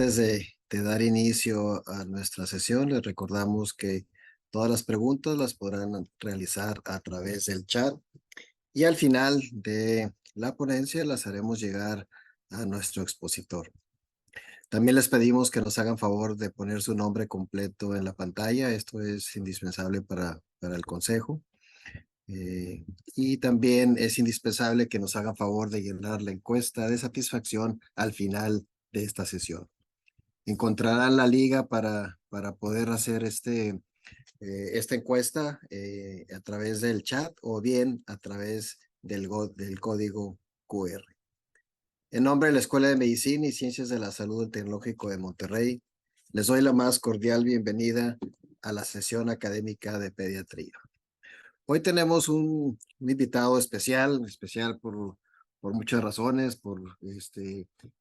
Antes de dar inicio a nuestra sesión, les recordamos que todas las preguntas las podrán realizar a través del chat y al final de la ponencia las haremos llegar a nuestro expositor. También les pedimos que nos hagan favor de poner su nombre completo en la pantalla. Esto es indispensable para el consejo. Y también es indispensable que nos hagan favor de llenar la encuesta de satisfacción al final de esta sesión. Encontrarán la liga para poder hacer esta encuesta a través del chat o bien a través del código QR. En nombre de la Escuela de Medicina y Ciencias de la Salud del Tecnológico de Monterrey, les doy la más cordial bienvenida a la sesión académica de pediatría. Hoy tenemos un invitado especial por muchas razones, por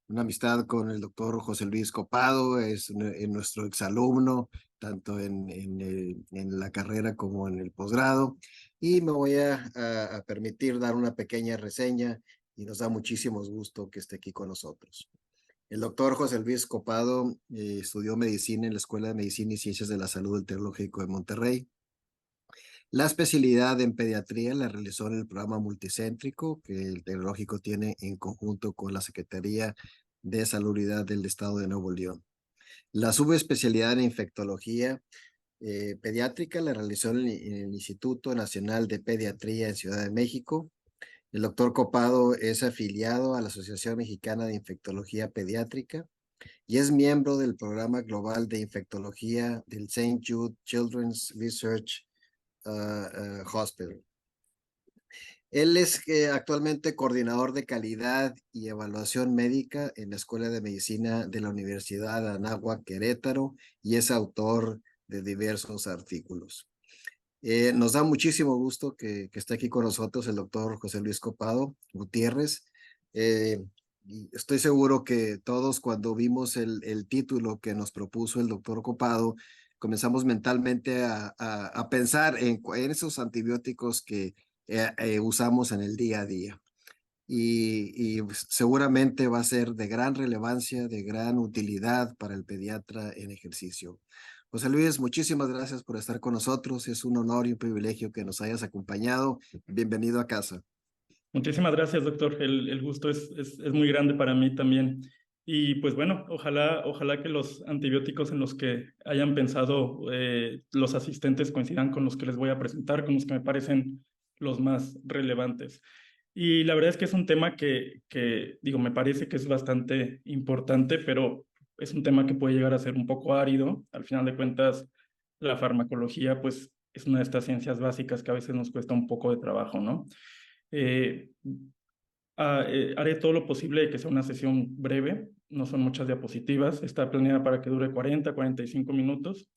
una amistad con el doctor José Luis Copado, es nuestro exalumno, tanto en la carrera como en el posgrado, y me voy a permitir dar una pequeña reseña y nos da muchísimo gusto que esté aquí con nosotros. El doctor José Luis Copado estudió medicina en la Escuela de Medicina y Ciencias de la Salud del Tecnológico de Monterrey. La especialidad en pediatría la realizó en el programa multicéntrico que el Tecnológico tiene en conjunto con la Secretaría de Salubridad del Estado de Nuevo León. La subespecialidad en infectología pediátrica la realizó en el Instituto Nacional de Pediatría en Ciudad de México. El doctor Copado es afiliado a la Asociación Mexicana de Infectología Pediátrica y es miembro del Programa Global de Infectología del St. Jude Children's Research Hospital. Él es actualmente coordinador de calidad y evaluación médica en la Escuela de Medicina de la Universidad de Anáhuac, Querétaro, y es autor de diversos artículos. Nos da muchísimo gusto que esté aquí con nosotros el doctor José Luis Copado Gutiérrez. Y estoy seguro que todos cuando vimos el título que nos propuso el doctor Copado, comenzamos mentalmente a pensar en esos antibióticos que usamos en el día a día. Y seguramente va a ser de gran relevancia, de gran utilidad para el pediatra en ejercicio. José Luis, muchísimas gracias por estar con nosotros. Es un honor y un privilegio que nos hayas acompañado. Bienvenido a casa. Muchísimas gracias, doctor. El gusto es muy grande para mí también. Y pues bueno, ojalá que los antibióticos en los que hayan pensado los asistentes coincidan con los que les voy a presentar, con los que me parecen los más relevantes. Y la verdad es que es un tema que digo, me parece que es bastante importante, pero es un tema que puede llegar a ser un poco árido. Al final de cuentas, la farmacología, pues, es una de estas ciencias básicas que a veces nos cuesta un poco de trabajo, ¿no? Eh, Haré todo lo posible de que sea una sesión breve, no son muchas diapositivas, está planeada para que dure 45 minutos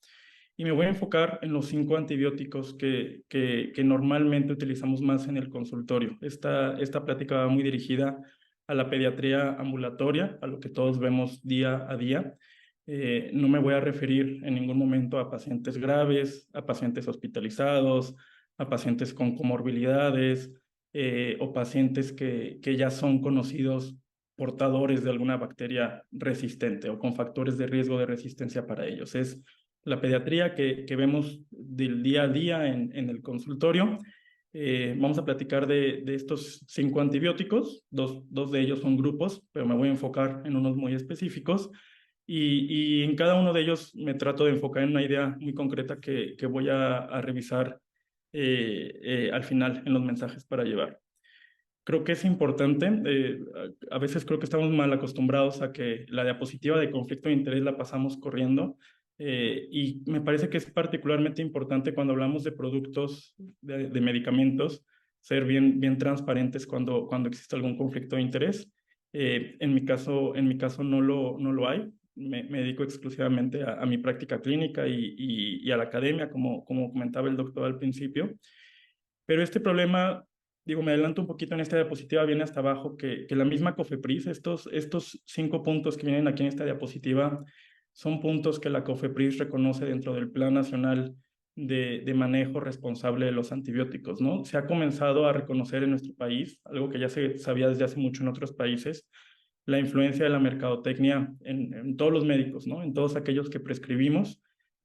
y me voy a enfocar en los 5 antibióticos que normalmente utilizamos más en el consultorio. Esta plática va muy dirigida a la pediatría ambulatoria, a lo que todos vemos día a día. No me voy a referir en ningún momento a pacientes graves, a pacientes hospitalizados, a pacientes con comorbilidades, o pacientes que ya son conocidos portadores de alguna bacteria resistente o con factores de riesgo de resistencia para ellos. Es la pediatría que vemos del día a día en el consultorio. Vamos a platicar de estos 5 antibióticos. Dos de ellos son grupos, pero me voy a enfocar en unos muy específicos. Y en cada uno de ellos me trato de enfocar en una idea muy concreta que voy a revisar al final en los mensajes para llevar. Creo que es importante, a veces creo que estamos mal acostumbrados a que la diapositiva de conflicto de interés la pasamos corriendo, y me parece que es particularmente importante cuando hablamos de productos, de medicamentos, ser bien transparentes cuando existe algún conflicto de interés. En mi caso no lo hay. Me dedico exclusivamente a mi práctica clínica y a la academia, como comentaba el doctor al principio. Pero este problema, digo, me adelanto un poquito en esta diapositiva, viene hasta abajo, que la misma COFEPRIS, estos 5 puntos que vienen aquí en esta diapositiva, son puntos que la COFEPRIS reconoce dentro del Plan Nacional de Manejo Responsable de los Antibióticos, ¿no? Se ha comenzado a reconocer en nuestro país, algo que ya se sabía desde hace mucho en otros países, la influencia de la mercadotecnia en todos los médicos, ¿no? En todos aquellos que prescribimos,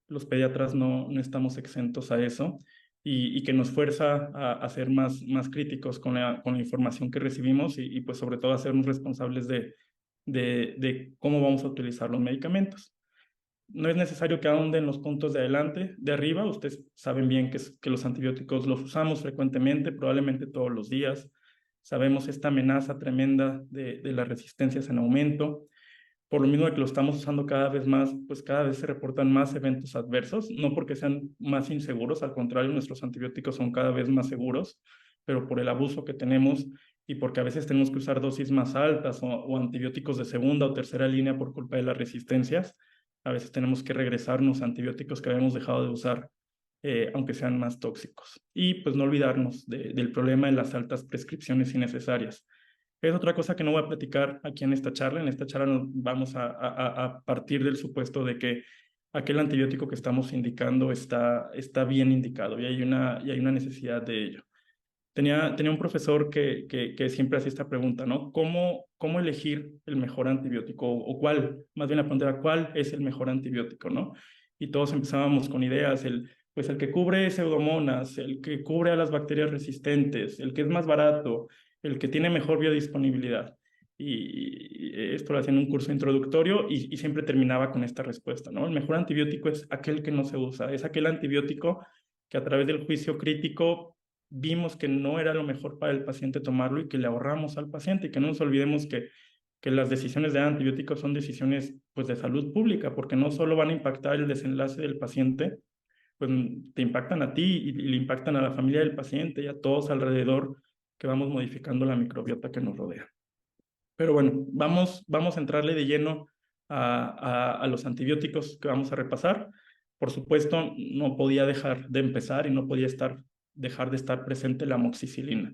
los pediatras no estamos exentos a eso y que nos fuerza a ser más críticos con la información que recibimos y pues sobre todo a sernos responsables de cómo vamos a utilizar los medicamentos. No es necesario que ahonden los puntos de adelante, de arriba. Ustedes saben bien que los antibióticos los usamos frecuentemente, probablemente todos los días. Sabemos esta amenaza tremenda de las resistencias en aumento. Por lo mismo de que lo estamos usando cada vez más, pues cada vez se reportan más eventos adversos, no porque sean más inseguros, al contrario, nuestros antibióticos son cada vez más seguros, pero por el abuso que tenemos y porque a veces tenemos que usar dosis más altas o antibióticos de segunda o tercera línea por culpa de las resistencias, a veces tenemos que regresarnos a antibióticos que habíamos dejado de usar, aunque sean más tóxicos. Y pues no olvidarnos del problema de las altas prescripciones innecesarias. Es otra cosa que no voy a platicar aquí en esta charla. En esta charla vamos a partir del supuesto de que aquel antibiótico que estamos indicando está bien indicado y hay una necesidad de ello. Tenía un profesor que siempre hacía esta pregunta, ¿no? ¿Cómo elegir el mejor antibiótico? O cuál, más bien la pregunta era, ¿cuál es el mejor antibiótico, no? Y todos empezábamos con ideas, pues el que cubre pseudomonas, el que cubre a las bacterias resistentes, el que es más barato, el que tiene mejor biodisponibilidad. Y esto lo hacía en un curso introductorio y siempre terminaba con esta respuesta, ¿no? El mejor antibiótico es aquel que no se usa, es aquel antibiótico que a través del juicio crítico vimos que no era lo mejor para el paciente tomarlo y que le ahorramos al paciente y que no nos olvidemos que las decisiones de antibióticos son decisiones pues de salud pública, porque no solo van a impactar el desenlace del paciente, pues te impactan a ti y le impactan a la familia del paciente y a todos alrededor que vamos modificando la microbiota que nos rodea. Pero bueno, vamos a entrarle de lleno a los antibióticos que vamos a repasar. Por supuesto, no podía dejar de empezar y no podía dejar de estar presente la amoxicilina.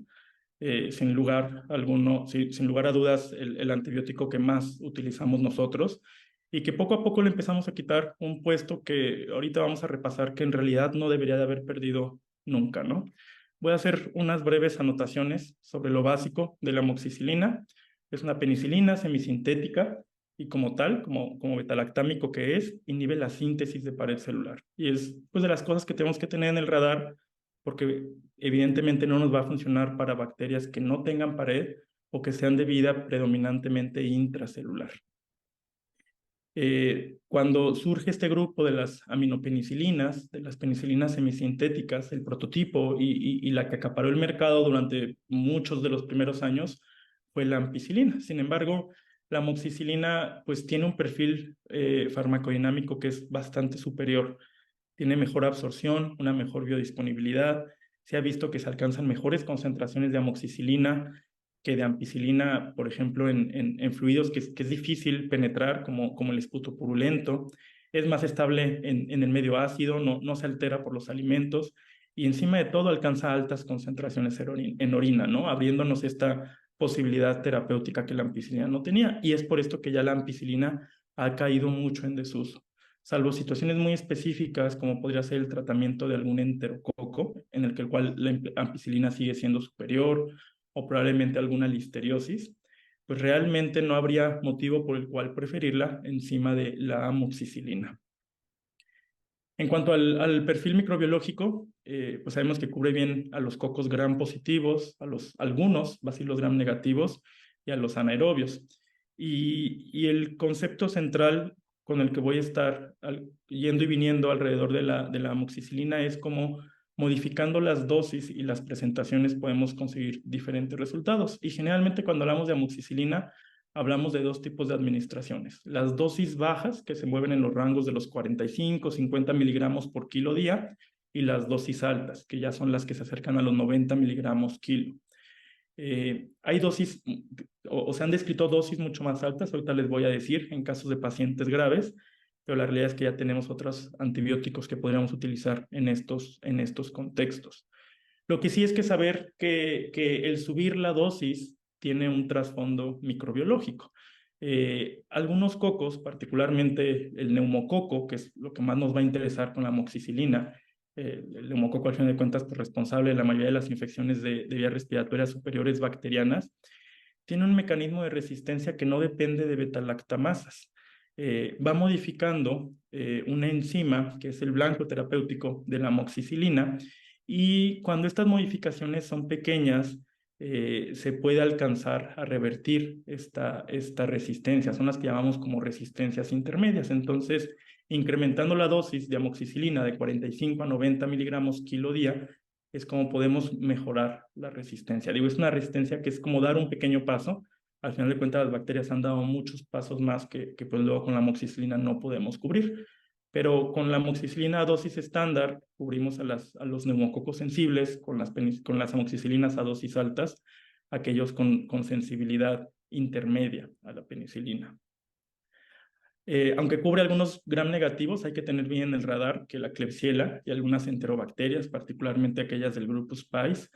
Sin lugar alguno, sin lugar a dudas, el antibiótico que más utilizamos nosotros y que poco a poco le empezamos a quitar un puesto que ahorita vamos a repasar que en realidad no debería de haber perdido nunca, ¿no? Voy a hacer unas breves anotaciones sobre lo básico de la amoxicilina. Es una penicilina semisintética y como tal, como betalactámico que es, inhibe la síntesis de pared celular. Y es pues de las cosas que tenemos que tener en el radar porque evidentemente no nos va a funcionar para bacterias que no tengan pared o que sean de vida predominantemente intracelular. Cuando surge este grupo de las aminopenicilinas, de las penicilinas semisintéticas, el prototipo y la que acaparó el mercado durante muchos de los primeros años fue la ampicilina. Sin embargo, la amoxicilina pues tiene un perfil farmacodinámico que es bastante superior. Tiene mejor absorción, una mejor biodisponibilidad. Se ha visto que se alcanzan mejores concentraciones de amoxicilina que de ampicilina, por ejemplo, en fluidos que es difícil penetrar, como el esputo purulento. Es más estable en el medio ácido, no se altera por los alimentos y encima de todo alcanza altas concentraciones en orina, ¿no? Abriéndonos esta posibilidad terapéutica que la ampicilina no tenía. Y es por esto que ya la ampicilina ha caído mucho en desuso, salvo situaciones muy específicas como podría ser el tratamiento de algún enterococo, en el cual la ampicilina sigue siendo superior, o probablemente alguna listeriosis, pues realmente no habría motivo por el cual preferirla encima de la amoxicilina. En cuanto al perfil microbiológico, pues sabemos que cubre bien a los cocos gram positivos, algunos bacilos gram negativos y a los anaerobios. Y el concepto central con el que voy a estar yendo y viniendo alrededor de la amoxicilina es cómo modificando las dosis y las presentaciones podemos conseguir diferentes resultados. Y generalmente cuando hablamos de amoxicilina, hablamos de dos tipos de administraciones. Las dosis bajas, que se mueven en los rangos de los 45, 50 miligramos por kilo día, y las dosis altas, que ya son las que se acercan a los 90 miligramos kilo. Hay dosis, o se han descrito dosis mucho más altas, ahorita les voy a decir, en casos de pacientes graves, pero la realidad es que ya tenemos otros antibióticos que podríamos utilizar en estos contextos. Lo que sí es que saber que el subir la dosis tiene un trasfondo microbiológico. Algunos cocos, particularmente el neumococo, que es lo que más nos va a interesar con la amoxicilina, el neumococo al final de cuentas es responsable de la mayoría de las infecciones de vías respiratorias superiores bacterianas, tiene un mecanismo de resistencia que no depende de beta-lactamasas. Va modificando una enzima, que es el blanco terapéutico de la amoxicilina, y cuando estas modificaciones son pequeñas, se puede alcanzar a revertir esta resistencia. Son las que llamamos como resistencias intermedias. Entonces, incrementando la dosis de amoxicilina de 45 a 90 miligramos kilo día, es como podemos mejorar la resistencia. Digo, es una resistencia que es como dar un pequeño paso. Al final de cuentas, las bacterias han dado muchos pasos más que pues luego con la amoxicilina no podemos cubrir. Pero con la amoxicilina a dosis estándar cubrimos a los neumococos sensibles, con las amoxicilinas a dosis altas, aquellos con sensibilidad intermedia a la penicilina. Aunque cubre algunos gram negativos, hay que tener bien en el radar que la Klebsiella y algunas enterobacterias, particularmente aquellas del grupo Spice,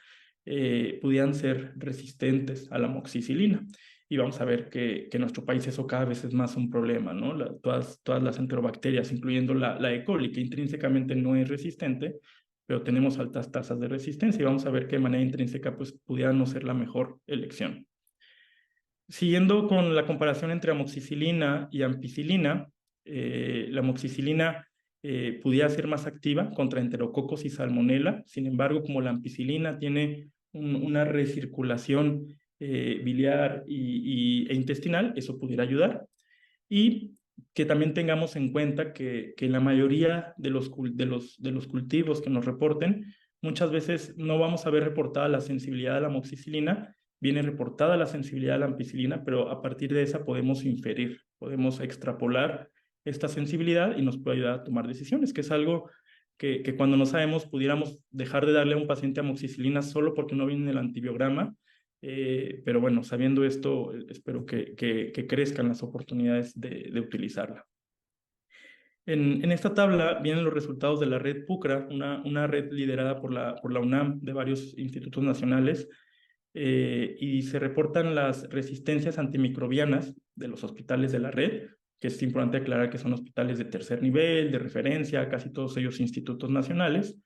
pudieran ser resistentes a la amoxicilina. Y vamos a ver que en nuestro país eso cada vez es más un problema, ¿no? Todas las enterobacterias, incluyendo la E. coli, que intrínsecamente no es resistente, pero tenemos altas tasas de resistencia y vamos a ver que de manera intrínseca pues pudiera no ser la mejor elección. Siguiendo con la comparación entre amoxicilina y ampicilina, la amoxicilina pudiera ser más activa contra enterococos y salmonela. Sin embargo, como la ampicilina tiene una recirculación biliar e intestinal, eso pudiera ayudar. Y que también tengamos en cuenta que la mayoría de los cultivos que nos reporten, muchas veces no vamos a ver reportada la sensibilidad a la amoxicilina, viene reportada la sensibilidad a la ampicilina, pero a partir de esa podemos inferir, podemos extrapolar esta sensibilidad y nos puede ayudar a tomar decisiones, que es algo que cuando no sabemos pudiéramos dejar de darle a un paciente amoxicilina solo porque no viene en el antibiograma, pero bueno, sabiendo esto, espero que crezcan las oportunidades de utilizarla. En esta tabla vienen los resultados de la red PUCRA, una red liderada por la UNAM de varios institutos nacionales, y se reportan las resistencias antimicrobianas de los hospitales de la red, que es importante aclarar que son hospitales de tercer nivel, de referencia, casi todos ellos institutos nacionales,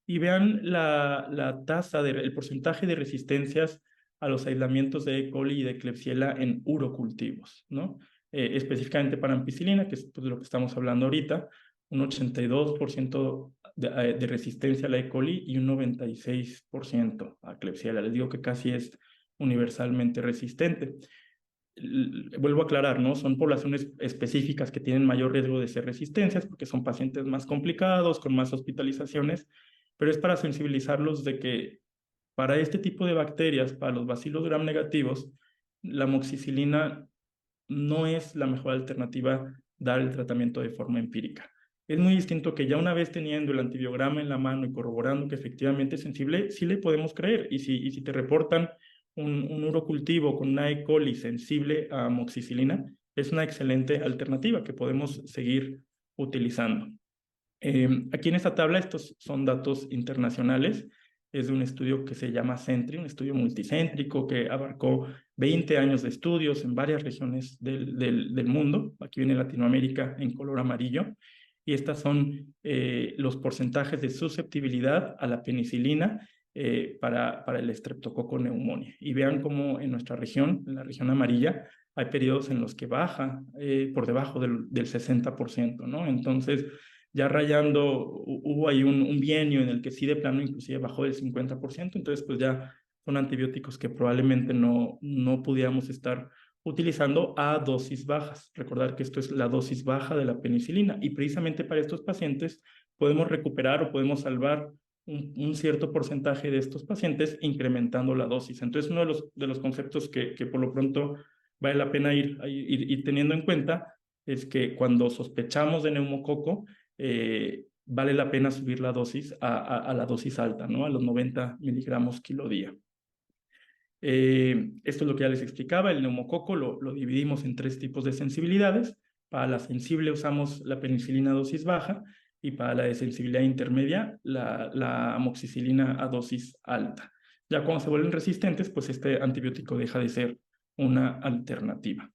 y vean la tasa, el porcentaje de resistencias a los aislamientos de E. coli y de Klebsiella en urocultivos, ¿no? Específicamente para ampicilina, que es pues, de lo que estamos hablando ahorita, un 82% de resistencia a la E. coli y un 96% a Klebsiella. Les digo que casi es universalmente resistente. Vuelvo a aclarar, ¿no? Son poblaciones específicas que tienen mayor riesgo de ser resistencias porque son pacientes más complicados, con más hospitalizaciones, pero es para sensibilizarlos de que para este tipo de bacterias, para los bacilos gram negativos, la amoxicilina no es la mejor alternativa dar el tratamiento de forma empírica. Es muy distinto que ya una vez teniendo el antibiograma en la mano y corroborando que efectivamente es sensible, sí le podemos creer. Y si te reportan un urocultivo con una E. coli sensible a amoxicilina, es una excelente alternativa que podemos seguir utilizando. Aquí en esta tabla, estos son datos internacionales. Es de un estudio que se llama CENTRI, un estudio multicéntrico que abarcó 20 años de estudios en varias regiones del mundo. Aquí viene Latinoamérica en color amarillo. Y estas son los porcentajes de susceptibilidad a la penicilina para el estreptococo neumonía. Y vean cómo en nuestra región, en la región amarilla, hay periodos en los que baja por debajo del 60%, ¿no? Entonces, ya rayando, hubo ahí un bienio en el que sí de plano inclusive bajó del 50%, entonces pues ya son antibióticos que probablemente no pudiéramos estar utilizando a dosis bajas. Recordar que esto es la dosis baja de la penicilina y precisamente para estos pacientes podemos recuperar o podemos salvar un cierto porcentaje de estos pacientes incrementando la dosis. Entonces uno de los conceptos que por lo pronto vale la pena ir teniendo en cuenta es que cuando sospechamos de neumococo, vale la pena subir la dosis a la dosis alta, ¿no? A los 90 miligramos kilo día. Esto es lo que ya les explicaba. El neumococo lo dividimos en 3 tipos de sensibilidades. Para la sensible usamos la penicilina a dosis baja y para la de sensibilidad intermedia la amoxicilina a dosis alta. Ya cuando se vuelven resistentes, pues este antibiótico deja de ser una alternativa.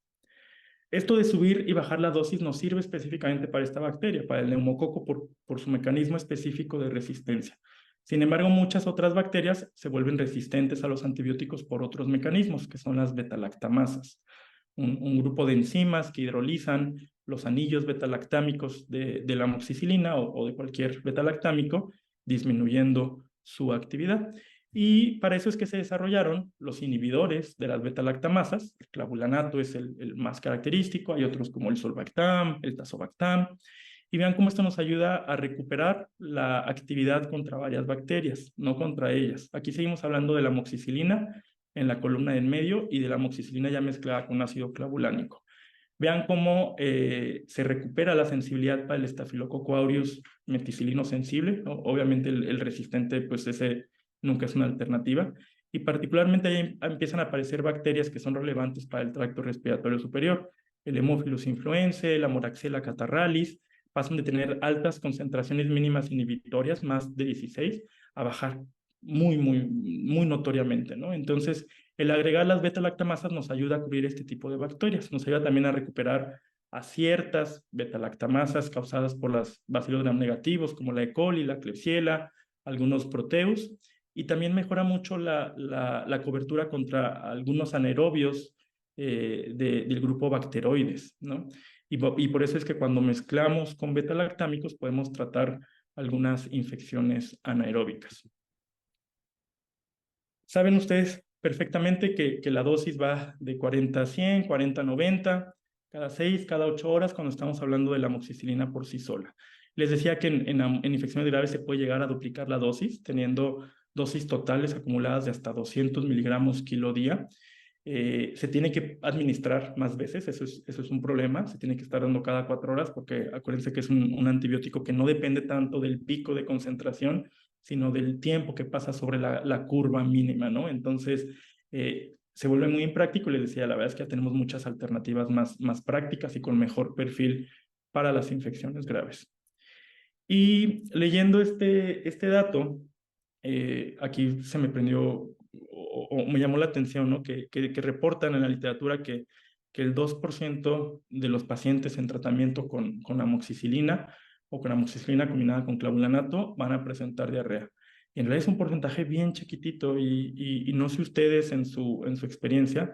Esto de subir y bajar la dosis nos sirve específicamente para esta bacteria, para el neumococo, por su mecanismo específico de resistencia. Sin embargo, muchas otras bacterias se vuelven resistentes a los antibióticos por otros mecanismos, que son las betalactamasas, un grupo de enzimas que hidrolizan los anillos betalactámicos de la amoxicilina o de cualquier betalactámico, disminuyendo su actividad. Y para eso es que se desarrollaron los inhibidores de las betalactamasas. El clavulanato es el más característico, hay otros como el Solbactam, el Tazobactam, y vean cómo esto nos ayuda a recuperar la actividad contra varias bacterias, no contra ellas. Aquí seguimos hablando de la amoxicilina en la columna del medio y de la amoxicilina ya mezclada con ácido clavulánico. Vean cómo se recupera la sensibilidad para el Staphylococcus aureus meticilino sensible, ¿no? Obviamente el resistente, pues ese nunca es una alternativa. Y particularmente ahí empiezan a aparecer bacterias que son relevantes para el tracto respiratorio superior. El Haemophilus influenzae, la Moraxella catarrhalis, pasan de tener altas concentraciones mínimas inhibitorias, más de 16, a bajar muy notoriamente, ¿no? Entonces, el agregar las beta-lactamasas nos ayuda a cubrir este tipo de bacterias, nos ayuda también a recuperar a ciertas beta-lactamasas causadas por los bacilos gram negativos, como la E. coli, la Klebsiella, algunos proteus, y también mejora mucho la cobertura contra algunos anaerobios del grupo bacteroides, ¿no? Y por eso es que cuando mezclamos con beta-lactámicos podemos tratar algunas infecciones anaeróbicas. Saben ustedes perfectamente que la dosis va de 40 a 100, 40 a 90, cada 6, cada 8 horas cuando estamos hablando de la amoxicilina por sí sola. Les decía que en infecciones graves se puede llegar a duplicar la dosis, teniendo dosis totales acumuladas de hasta 200 miligramos kilo día. Se tiene que administrar más veces, eso es un problema, se tiene que estar dando cada 4 horas porque acuérdense que es un antibiótico que no depende tanto del pico de concentración, sino del tiempo que pasa sobre la curva mínima, ¿no? Entonces, se vuelve muy impráctico y les decía, la verdad es que ya tenemos muchas alternativas más prácticas y con mejor perfil para las infecciones graves. Y leyendo este dato, aquí se me prendió o me llamó la atención, ¿no? Que reportan en la literatura que el 2% de los pacientes en tratamiento con amoxicilina o con amoxicilina combinada con clavulanato van a presentar diarrea. Y en realidad es un porcentaje bien chiquitito y no sé ustedes en su experiencia,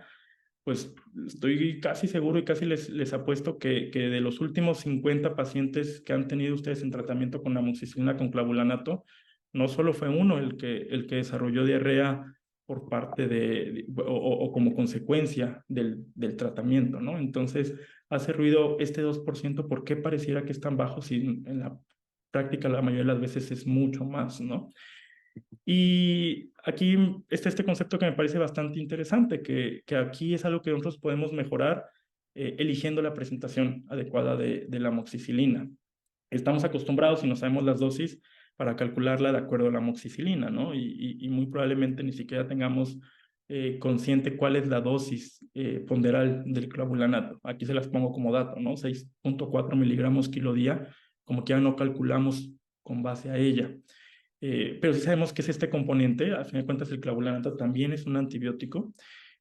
pues estoy casi seguro y casi les apuesto que de los últimos 50 pacientes que han tenido ustedes en tratamiento con amoxicilina con clavulanato, no solo fue uno el que desarrolló diarrea por parte o como consecuencia del tratamiento, ¿no? Entonces, hace ruido este 2%, ¿por qué pareciera que es tan bajo si en la práctica la mayoría de las veces es mucho más, ¿no? Y aquí está este concepto que me parece bastante interesante, que aquí es algo que nosotros podemos mejorar eligiendo la presentación adecuada de la amoxicilina. Estamos acostumbrados y no sabemos las dosis para calcularla de acuerdo a la amoxicilina, ¿no? Y muy probablemente ni siquiera tengamos consciente cuál es la dosis ponderal del clavulanato. Aquí se las pongo como dato, ¿no? 6.4 miligramos kilo día, como que ya no calculamos con base a ella. Pero sí sabemos que es este componente, a fin de cuentas el clavulanato también es un antibiótico,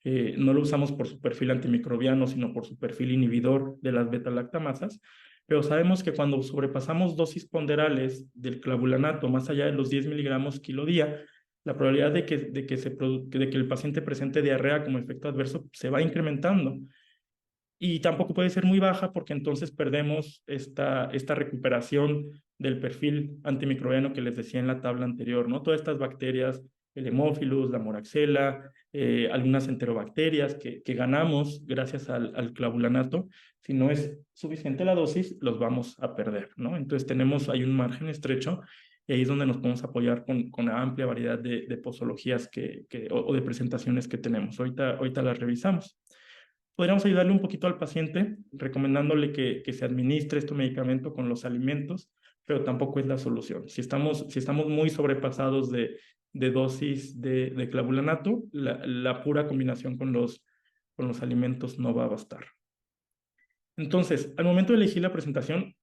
no lo usamos por su perfil antimicrobiano, sino por su perfil inhibidor de las beta-lactamasas, pero sabemos que cuando sobrepasamos dosis ponderales del clavulanato más allá de los 10 miligramos kilo día, la probabilidad de que el paciente presente diarrea como efecto adverso se va incrementando. Y tampoco puede ser muy baja porque entonces perdemos esta recuperación del perfil antimicrobiano que les decía en la tabla anterior, ¿no? Todas estas bacterias, el Haemophilus, la Moraxella, algunas enterobacterias que ganamos gracias al clavulanato, si no es suficiente la dosis, los vamos a perder, ¿no? Entonces hay un margen estrecho y ahí es donde nos podemos apoyar con la amplia variedad de posologías o de presentaciones que tenemos. Ahorita las revisamos. Podríamos ayudarle un poquito al paciente recomendándole que se administre este medicamento con los alimentos, pero tampoco es la solución. Si estamos muy sobrepasados de dosis de clavulanato, la pura combinación con los alimentos no va a bastar. Entonces, al momento de elegir la presentación,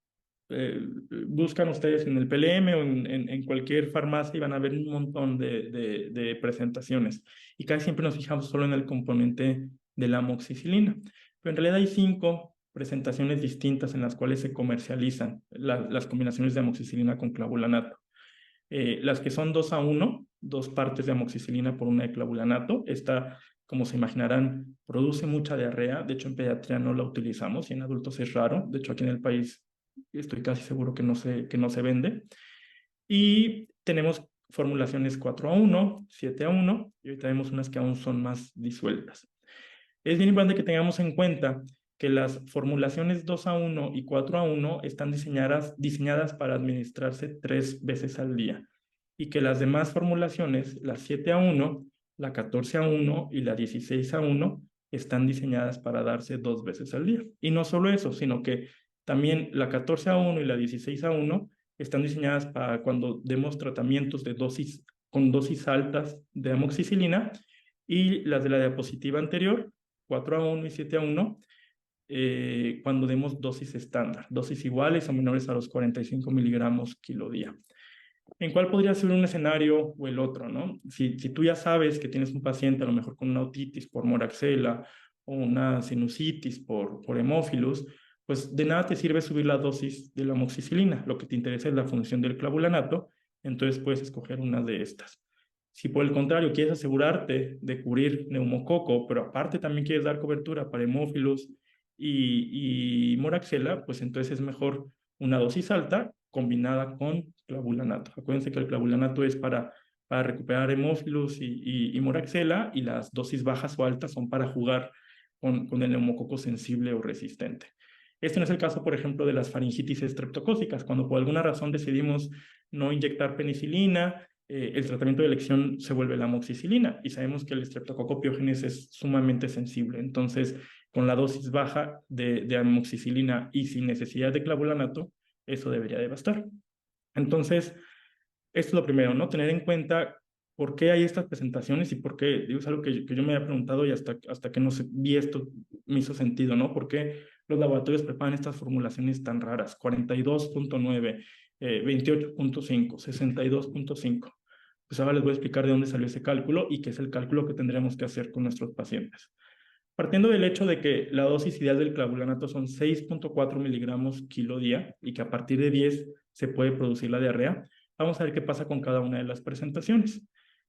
buscan ustedes en el PLM o en cualquier farmacia y van a ver un montón de presentaciones. Y casi siempre nos fijamos solo en el componente de la amoxicilina. Pero en realidad hay 5 presentaciones distintas en las cuales se comercializan las combinaciones de amoxicilina con clavulanato. Las que son 2:1, 2 partes de amoxicilina por una de clavulanato, esta, como se imaginarán, produce mucha diarrea. De hecho, en pediatría no la utilizamos y en adultos es raro. De hecho, aquí en el país estoy casi seguro que no se vende. Y tenemos formulaciones 4:1, 7:1, y ahorita vemos unas que aún son más disueltas. Es bien importante que tengamos en cuenta que las formulaciones 2:1 y 4:1 están diseñadas para administrarse 3 veces al día, y que las demás formulaciones, la 7:1, la 14:1 y la 16:1, están diseñadas para darse 2 veces al día. Y no solo eso, sino que también la 14:1 y la 16:1 están diseñadas para cuando demos tratamientos con dosis altas de amoxicilina, y las de la diapositiva anterior, 4:1 y 7:1, cuando demos dosis estándar, dosis iguales o menores a los 45 miligramos kilo día. ¿En cuál podría ser un escenario o el otro, no? Si tú ya sabes que tienes un paciente a lo mejor con una otitis por moraxela o una sinusitis por hemófilos, pues de nada te sirve subir la dosis de la amoxicilina. Lo que te interesa es la función del clavulanato, entonces puedes escoger una de estas. Si por el contrario quieres asegurarte de cubrir neumococo, pero aparte también quieres dar cobertura para hemófilos y moraxela, pues entonces es mejor una dosis alta combinada con clavulanato. Acuérdense que el clavulanato es para recuperar hemófilos y moraxela, y las dosis bajas o altas son para jugar con el neumococo sensible o resistente. Este no es el caso, por ejemplo, de las faringitis estreptocócicas. Cuando por alguna razón decidimos no inyectar penicilina, el tratamiento de elección se vuelve la amoxicilina, y sabemos que el Streptococcus pyogenes es sumamente sensible. Entonces, con la dosis baja de amoxicilina y sin necesidad de clavulanato, eso debería de bastar. Entonces, esto es lo primero, ¿no? Tener en cuenta por qué hay estas presentaciones y por qué, digo, es algo que yo me había preguntado, y hasta que no vi esto me hizo sentido, ¿no? ¿Por qué los laboratorios preparan estas formulaciones tan raras? 42.9, 28.5, 62.5. Pues ahora les voy a explicar de dónde salió ese cálculo y qué es el cálculo que tendremos que hacer con nuestros pacientes. Partiendo del hecho de que la dosis ideal del clavulanato son 6.4 miligramos kilo día y que a partir de 10 se puede producir la diarrea, vamos a ver qué pasa con cada una de las presentaciones.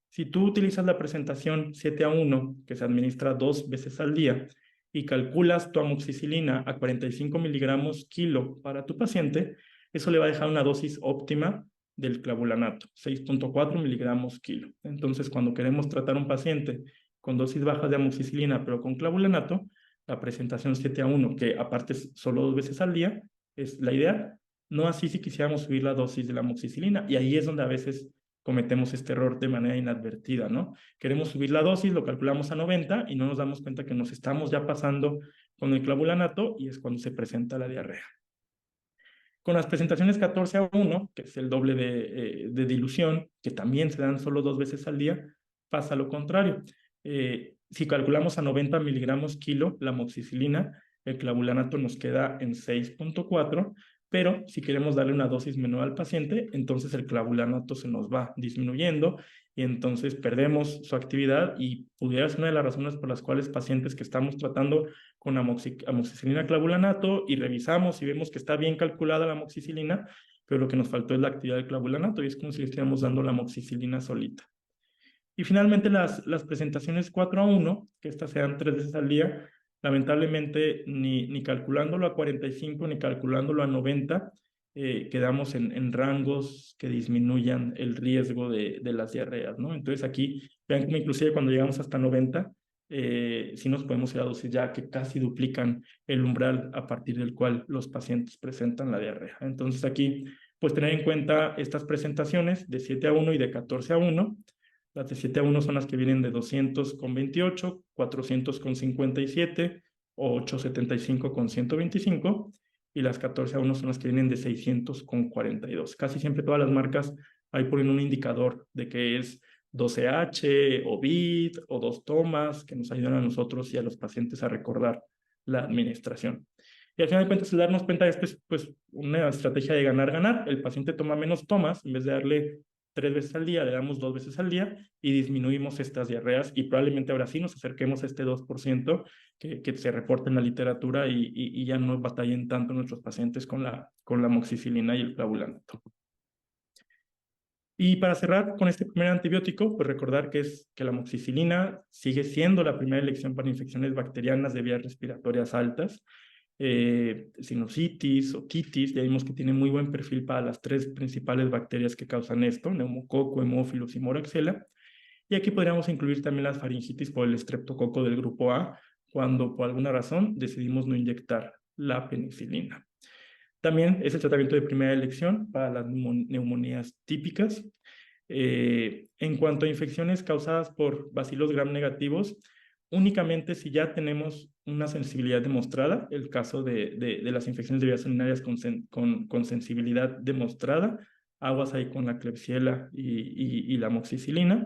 Si tú utilizas la presentación 7:1, que se administra 2 veces al día, y calculas tu amoxicilina a 45 miligramos kilo para tu paciente, eso le va a dejar una dosis óptima del clavulanato, 6.4 miligramos kilo. Entonces, cuando queremos tratar a un paciente con dosis bajas de amoxicilina, pero con clavulanato, la presentación 7:1, que aparte es solo 2 veces al día, es la idea. No así si quisiéramos subir la dosis de la amoxicilina, y ahí es donde a veces cometemos este error de manera inadvertida, ¿no? Queremos subir la dosis, lo calculamos a 90 y no nos damos cuenta que nos estamos ya pasando con el clavulanato, y es cuando se presenta la diarrea. Con las presentaciones 14:1, que es el doble de dilución, que también se dan solo 2 veces al día, pasa lo contrario. Si calculamos a 90 miligramos kilo la amoxicilina, el clavulanato nos queda en 6.4, pero si queremos darle una dosis menor al paciente, entonces el clavulanato se nos va disminuyendo y entonces perdemos su actividad, y pudiera ser una de las razones por las cuales pacientes que estamos tratando con amoxicilina clavulanato y revisamos y vemos que está bien calculada la amoxicilina, pero lo que nos faltó es la actividad del clavulanato, y es como si le estuviéramos dando la amoxicilina solita. Y finalmente las presentaciones 4:1, que estas se dan 3 veces al día, lamentablemente ni calculándolo a 45 ni calculándolo a 90, quedamos en rangos que disminuyan el riesgo de las diarreas, ¿no? Entonces aquí, vean cómo inclusive cuando llegamos hasta 90, sí nos podemos ir a dosis ya que casi duplican el umbral a partir del cual los pacientes presentan la diarrea. Entonces aquí, pues tener en cuenta estas presentaciones de 7:1 y de 14:1. Las de 7:1 son las que vienen de 200,28, 400,57, 875,125, y las 14:1 son las que vienen de 600,42. Casi siempre todas las marcas ahí ponen un indicador de que es 12H o BID o 2 tomas, que nos ayudan a nosotros y a los pacientes a recordar la administración. Y al final de cuentas, el darnos cuenta de esto es pues una estrategia de ganar-ganar. El paciente toma menos tomas, en vez de darle 3 veces al día, le damos 2 veces al día y disminuimos estas diarreas, y probablemente ahora sí nos acerquemos a este 2% que se reporta en la literatura, y ya no batallen tanto nuestros pacientes con la amoxicilina y el clavulanato. Y para cerrar con este primer antibiótico, pues recordar que la amoxicilina sigue siendo la primera elección para infecciones bacterianas de vías respiratorias altas, sinusitis, otitis. Ya vimos que tiene muy buen perfil para las tres principales bacterias que causan esto, neumococo, hemófilos y moraxella. Y aquí podríamos incluir también las faringitis por el estreptococo del grupo A, cuando por alguna razón decidimos no inyectar la penicilina. También es el tratamiento de primera elección para las neumonías típicas. En cuanto a infecciones causadas por bacilos gram negativos, únicamente si ya tenemos una sensibilidad demostrada, el caso de las infecciones de vías urinarias con sensibilidad demostrada, aguas ahí con la Klebsiella y la amoxicilina,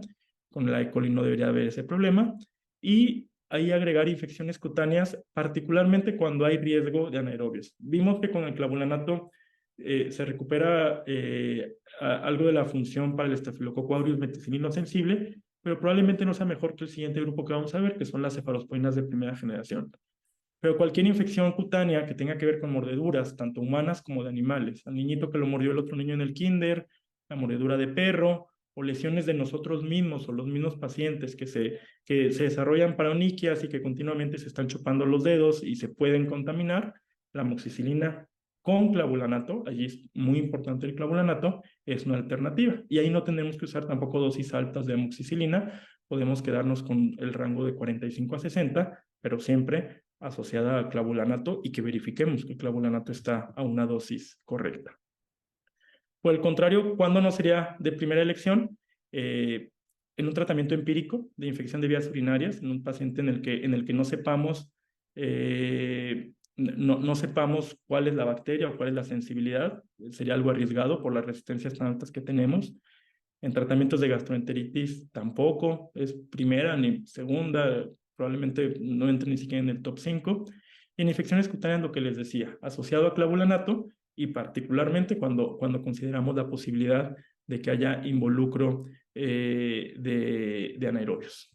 con la E. coli no debería haber ese problema, y ahí agregar infecciones cutáneas, particularmente cuando hay riesgo de anaerobios. Vimos que con el clavulanato se recupera algo de la función para el Staphylococcus aureus meticilino sensible, pero probablemente no sea mejor que el siguiente grupo que vamos a ver, que son las cefalosporinas de primera generación. Pero cualquier infección cutánea que tenga que ver con mordeduras, tanto humanas como de animales, al niñito que lo mordió el otro niño en el kinder, la mordedura de perro, o lesiones de nosotros mismos o los mismos pacientes que se desarrollan paroniquias y que continuamente se están chupando los dedos y se pueden contaminar, la amoxicilina con clavulanato, allí es muy importante el clavulanato, es una alternativa. Y ahí no tenemos que usar tampoco dosis altas de amoxicilina, podemos quedarnos con el rango de 45 a 60, pero siempre asociada al clavulanato y que verifiquemos que el clavulanato está a una dosis correcta. Por el contrario, ¿cuándo no sería de primera elección? En un tratamiento empírico de infección de vías urinarias, en un paciente en el que no sepamos, no sepamos cuál es la bacteria o cuál es la sensibilidad, sería algo arriesgado por las resistencias tan altas que tenemos. En tratamientos de gastroenteritis tampoco, es primera ni segunda, probablemente no entre ni siquiera en el top 5. Y en infecciones cutáneas, lo que les decía, asociado a clavulanato y particularmente cuando consideramos la posibilidad de que haya involucro de anaerobios.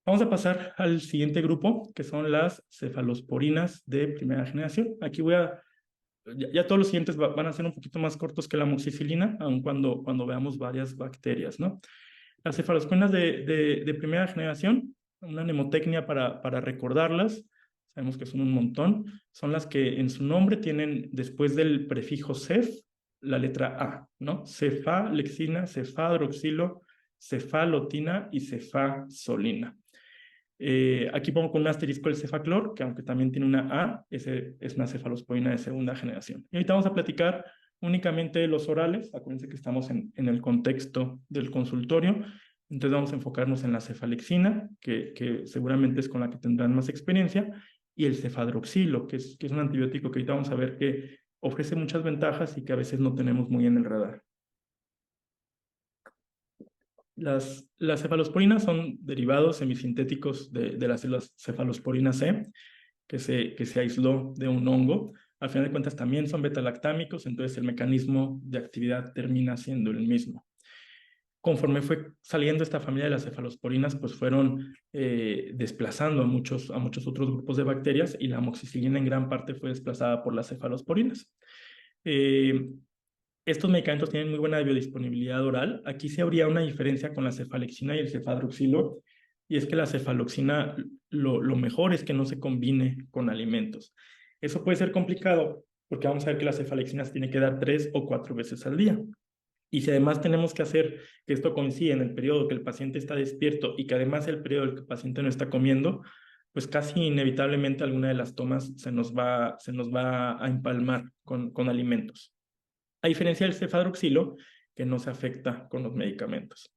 Vamos a pasar al siguiente grupo, que son las cefalosporinas de primera generación. Aquí ya todos los siguientes van a ser un poquito más cortos que la amoxicilina, aun cuando veamos varias bacterias, ¿no? Las cefalosporinas de primera generación, una mnemotecnia para recordarlas, sabemos que son un montón, son las que en su nombre tienen después del prefijo cef la letra A, ¿no? Cefalexina, cefadroxilo, cefalotina y cefasolina. Aquí pongo con un asterisco el cefaclor, que aunque también tiene una A, es una cefalosporina de segunda generación. Y ahorita vamos a platicar únicamente de los orales. Acuérdense que estamos en el contexto del consultorio. Entonces vamos a enfocarnos en la cefalexina, que seguramente es con la que tendrán más experiencia, y el cefadroxilo, que es un antibiótico que ahorita vamos a ver que ofrece muchas ventajas y que a veces no tenemos muy en el radar. Las cefalosporinas son derivados semisintéticos de las cefalosporina C, que se aisló de un hongo. Al final de cuentas también son betalactámicos, entonces el mecanismo de actividad termina siendo el mismo. Conforme fue saliendo esta familia de las cefalosporinas, pues fueron desplazando a muchos otros grupos de bacterias y la amoxicilina en gran parte fue desplazada por las cefalosporinas. Estos medicamentos tienen muy buena biodisponibilidad oral. Aquí sí habría una diferencia con la cefalexina y el cefadroxilo, y es que la cefaloxina lo mejor es que no se combine con alimentos. Eso puede ser complicado porque vamos a ver que la cefalexina se tiene que dar 3 o 4 veces al día. Y si además tenemos que hacer que esto coincida en el periodo que el paciente está despierto y que además el periodo en el que el paciente no está comiendo, pues casi inevitablemente alguna de las tomas se nos va a empalmar con alimentos. A diferencia del cefadroxilo, que no se afecta con los medicamentos.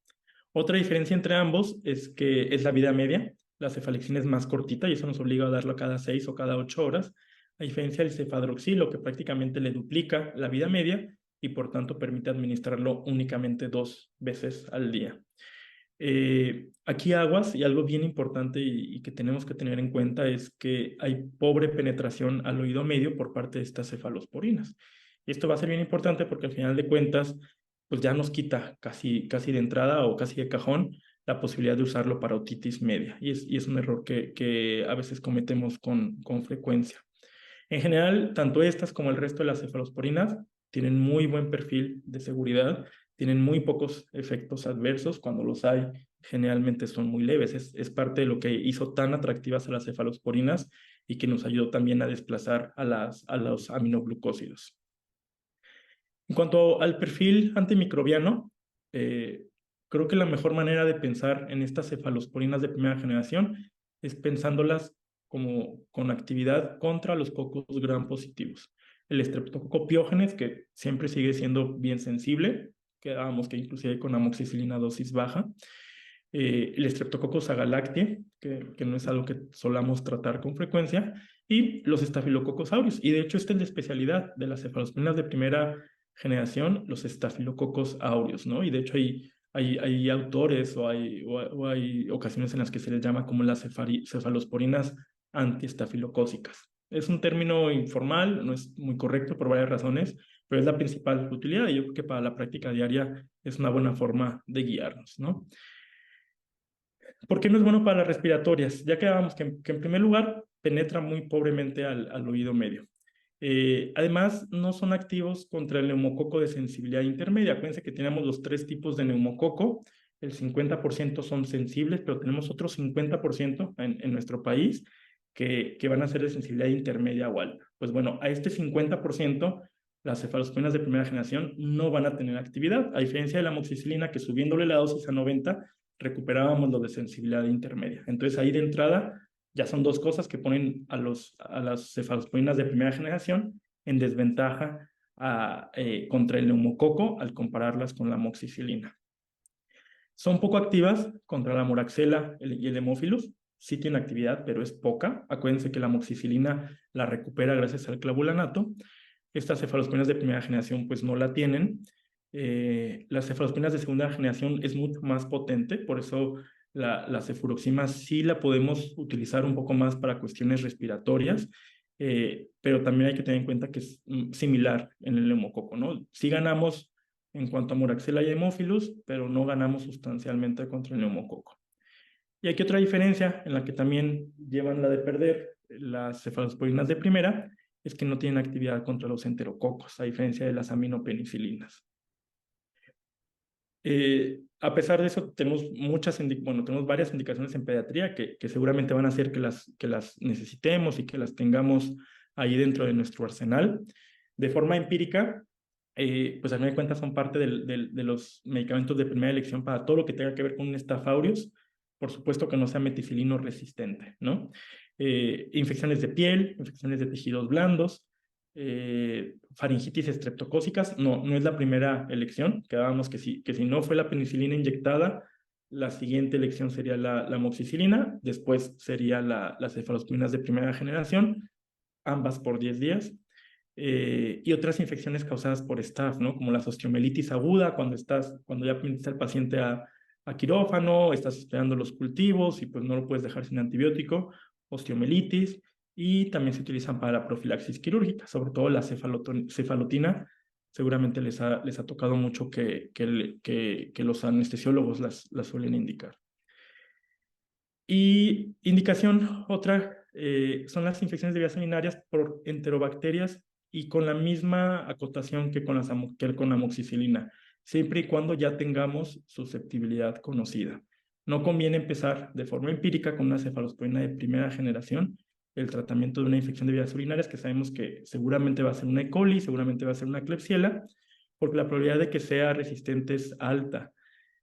Otra diferencia entre ambos es que es la vida media. La cefalexina es más cortita y eso nos obliga a darlo cada 6 o cada 8 horas, a diferencia del cefadroxilo, que prácticamente le duplica la vida media y por tanto permite administrarlo únicamente 2 veces al día. Aquí aguas, y algo bien importante y que tenemos que tener en cuenta es que hay pobre penetración al oído medio por parte de estas cefalosporinas. Y esto va a ser bien importante porque al final de cuentas, pues ya nos quita casi de entrada o casi de cajón la posibilidad de usarlo para otitis media. Y es un error que a veces cometemos con frecuencia. En general, tanto estas como el resto de las cefalosporinas tienen muy buen perfil de seguridad, tienen muy pocos efectos adversos. Cuando los hay, generalmente son muy leves. Es parte de lo que hizo tan atractivas a las cefalosporinas y que nos ayudó también a desplazar a los aminoglucósidos. En cuanto al perfil antimicrobiano, creo que la mejor manera de pensar en estas cefalosporinas de primera generación es pensándolas como con actividad contra los cocos gram positivos. El Streptococcus pyogenes, que siempre sigue siendo bien sensible, quedábamos que inclusive con amoxicilina dosis baja. El Streptococcus agalactiae, que no es algo que solamos tratar con frecuencia, y los Staphylococcus aureus. Y de hecho, esta es la especialidad de las cefalosporinas de primera generación, los Staphylococcus aureus, ¿no? Y de hecho hay autores o hay ocasiones en las que se les llama como las cefalosporinas antiestafilocócicas. Es un término informal, no es muy correcto por varias razones, pero es la principal utilidad y yo creo que para la práctica diaria es una buena forma de guiarnos, ¿no? ¿Por qué no es bueno para las respiratorias? Ya quedábamos que en primer lugar penetra muy pobremente al oído medio. Además, no son activos contra el neumococo de sensibilidad intermedia. Acuérdense que tenemos los 3 tipos de neumococo. El 50% son sensibles, pero tenemos otro 50% en nuestro país que van a ser de sensibilidad intermedia o alta. Pues bueno, a este 50%, las cefalosporinas de primera generación no van a tener actividad, a diferencia de la amoxicilina, que subiéndole la dosis a 90, recuperábamos lo de sensibilidad intermedia. Entonces ahí de entrada ya son dos cosas que ponen a las cefalosporinas de primera generación en desventaja contra el neumococo al compararlas con la amoxicilina. Son poco activas contra la moraxela y el hemófilus. Sí tiene actividad, pero es poca. Acuérdense que la amoxicilina la recupera gracias al clavulanato. Estas cefalosporinas de primera generación pues no la tienen. Las cefalosporinas de segunda generación es mucho más potente, por eso la cefuroxima sí la podemos utilizar un poco más para cuestiones respiratorias, pero también hay que tener en cuenta que es similar en el neumococo, ¿no? Sí ganamos en cuanto a moraxela y hemófilus, pero no ganamos sustancialmente contra el neumococo. Y aquí otra diferencia en la que también llevan la de perder las cefalosporinas de primera, es que no tienen actividad contra los enterococos, a diferencia de las aminopenicilinas. A pesar de eso, tenemos tenemos varias indicaciones en pediatría que seguramente van a hacer que las necesitemos y que las tengamos ahí dentro de nuestro arsenal. De forma empírica, pues a fin de cuentas son parte de los medicamentos de primera elección para todo lo que tenga que ver con un Staph aureus, por supuesto que no sea meticilino resistente, ¿no? Infecciones de piel, infecciones de tejidos blandos, faringitis estreptocócicas, no es la primera elección, quedábamos que si no fue la penicilina inyectada, la siguiente elección sería la amoxicilina, después sería las cefalosporinas de primera generación, ambas por 10 días, y otras infecciones causadas por Staph, ¿no? Como la osteomielitis aguda, cuando ya pintas al paciente a quirófano, estás esperando los cultivos y pues no lo puedes dejar sin antibiótico, osteomielitis, y también se utilizan para la profilaxis quirúrgica, sobre todo la cefalotina. Seguramente les ha tocado mucho que los anestesiólogos las suelen indicar. Y indicación otra son las infecciones de vías urinarias por enterobacterias y con la misma acotación que con amoxicilina, siempre y cuando ya tengamos susceptibilidad conocida. No conviene empezar de forma empírica con una cefalosporina de primera generación el tratamiento de una infección de vías urinarias que sabemos que seguramente va a ser una E. coli, seguramente va a ser una Klebsiella, porque la probabilidad de que sea resistente es alta.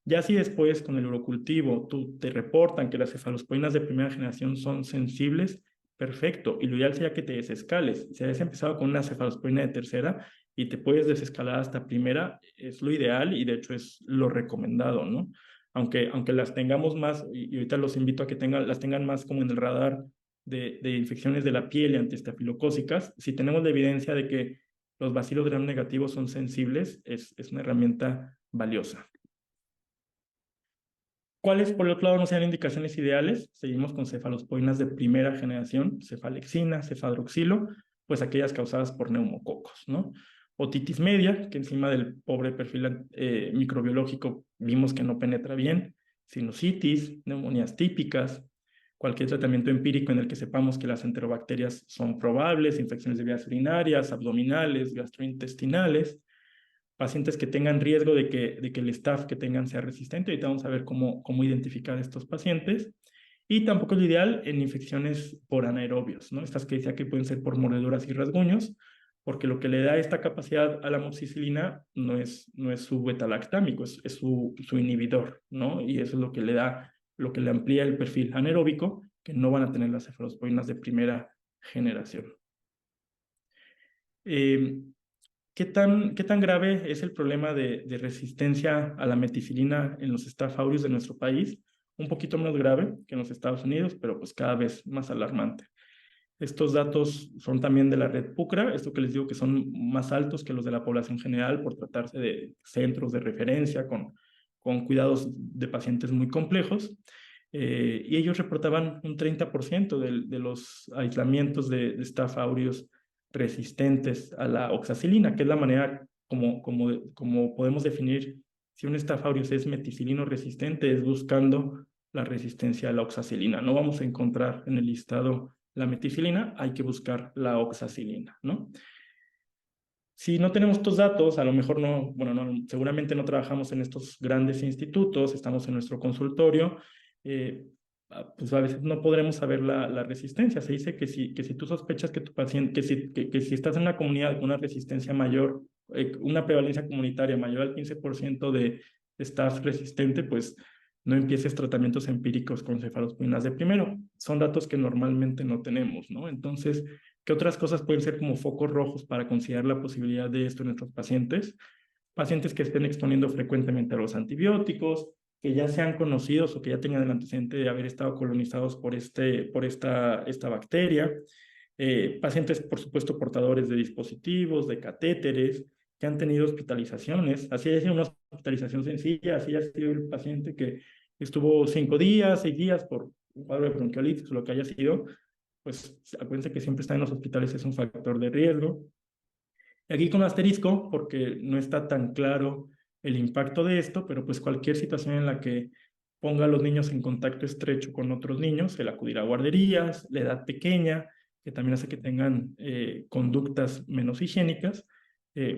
Ya si después con el urocultivo te reportan que las cefalosporinas de primera generación son sensibles, perfecto. Y lo ideal sería que te desescales. Si has empezado con una cefalosporina de tercera y te puedes desescalar hasta primera, es lo ideal y de hecho es lo recomendado, ¿no? Aunque las tengamos más, y ahorita los invito a que las tengan más como en el radar de infecciones de la piel y antiestafilocócicas, si tenemos la evidencia de que los bacilos gram negativos son sensibles, es una herramienta valiosa. ¿Cuáles, por el otro lado, no sean indicaciones ideales? Seguimos con cefalosporinas de primera generación, cefalexina, cefadroxilo, pues aquellas causadas por neumococos, ¿no? Otitis media, que encima del pobre perfil microbiológico vimos que no penetra bien, sinusitis, neumonías típicas, cualquier tratamiento empírico en el que sepamos que las enterobacterias son probables, infecciones de vías urinarias, abdominales, gastrointestinales, pacientes que tengan riesgo de que el staff que tengan sea resistente. Ahorita vamos a ver cómo identificar a estos pacientes. Y tampoco es lo ideal en infecciones por anaerobios, ¿no? Estas que decía que pueden ser por mordeduras y rasguños, porque lo que le da esta capacidad a la amoxicilina no es su beta-lactámico, es su inhibidor, ¿no? Y eso es lo que le da, lo que le amplía el perfil anaeróbico, que no van a tener las cefalosporinas de primera generación. ¿Qué tan grave es el problema de resistencia a la meticilina en los Staph aureus de nuestro país? Un poquito menos grave que en los Estados Unidos, pero pues cada vez más alarmante. Estos datos son también de la red PUCRA, esto que les digo que son más altos que los de la población general por tratarse de centros de referencia con cuidados de pacientes muy complejos. Y ellos reportaban un 30% de los aislamientos de Staph aureus resistentes a la oxacilina, que es la manera como podemos definir si un Staph aureus es meticilino resistente, es buscando la resistencia a la oxacilina. No vamos a encontrar en el listado la meticilina, hay que buscar la oxacilina, ¿no? Si no tenemos estos datos, a lo mejor no, bueno, no, seguramente no trabajamos en estos grandes institutos, estamos en nuestro consultorio, pues a veces no podremos saber la resistencia. Se dice que si tú sospechas que tu paciente, que si estás en una comunidad con una resistencia mayor, una prevalencia comunitaria mayor al 15% de staff resistente, pues no empieces tratamientos empíricos con cefalosporinas de primero. Son datos que normalmente no tenemos, ¿no? Entonces, ¿qué otras cosas pueden ser como focos rojos para considerar la posibilidad de esto en nuestros pacientes? Pacientes que estén exponiendo frecuentemente a los antibióticos, que ya sean conocidos o que ya tengan el antecedente de haber estado colonizados por esta bacteria. Pacientes, por supuesto, portadores de dispositivos, de catéteres, que han tenido hospitalizaciones. Así haya sido una hospitalización sencilla, así haya sido el paciente que estuvo 5 días, 6 días por un cuadro de bronquiolitis o lo que haya sido, pues acuérdense que siempre estar en los hospitales es un factor de riesgo. Y aquí con asterisco, porque no está tan claro el impacto de esto, pero pues cualquier situación en la que ponga a los niños en contacto estrecho con otros niños, el acudir a guarderías, la edad pequeña, que también hace que tengan conductas menos higiénicas,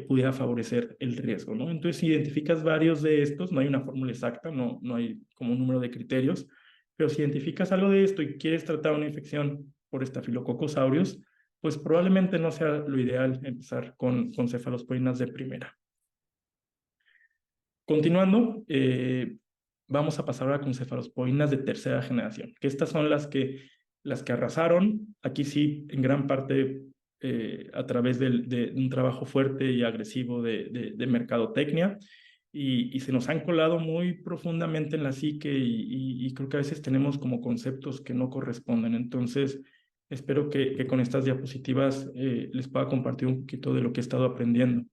pudiera favorecer el riesgo, ¿no? Entonces, si identificas varios de estos, no hay una fórmula exacta, no hay como un número de criterios, pero si identificas algo de esto y quieres tratar una infección por Staphylococcus aureus, pues probablemente no sea lo ideal empezar con cefalosporinas de primera. Continuando, vamos a pasar ahora con cefalosporinas de tercera generación, que estas son las que arrasaron, aquí sí, en gran parte a través de un trabajo fuerte y agresivo de mercadotecnia, y se nos han colado muy profundamente en la psique y creo que a veces tenemos como conceptos que no corresponden. Entonces, espero que con estas diapositivas les pueda compartir un poquito de lo que he estado aprendiendo.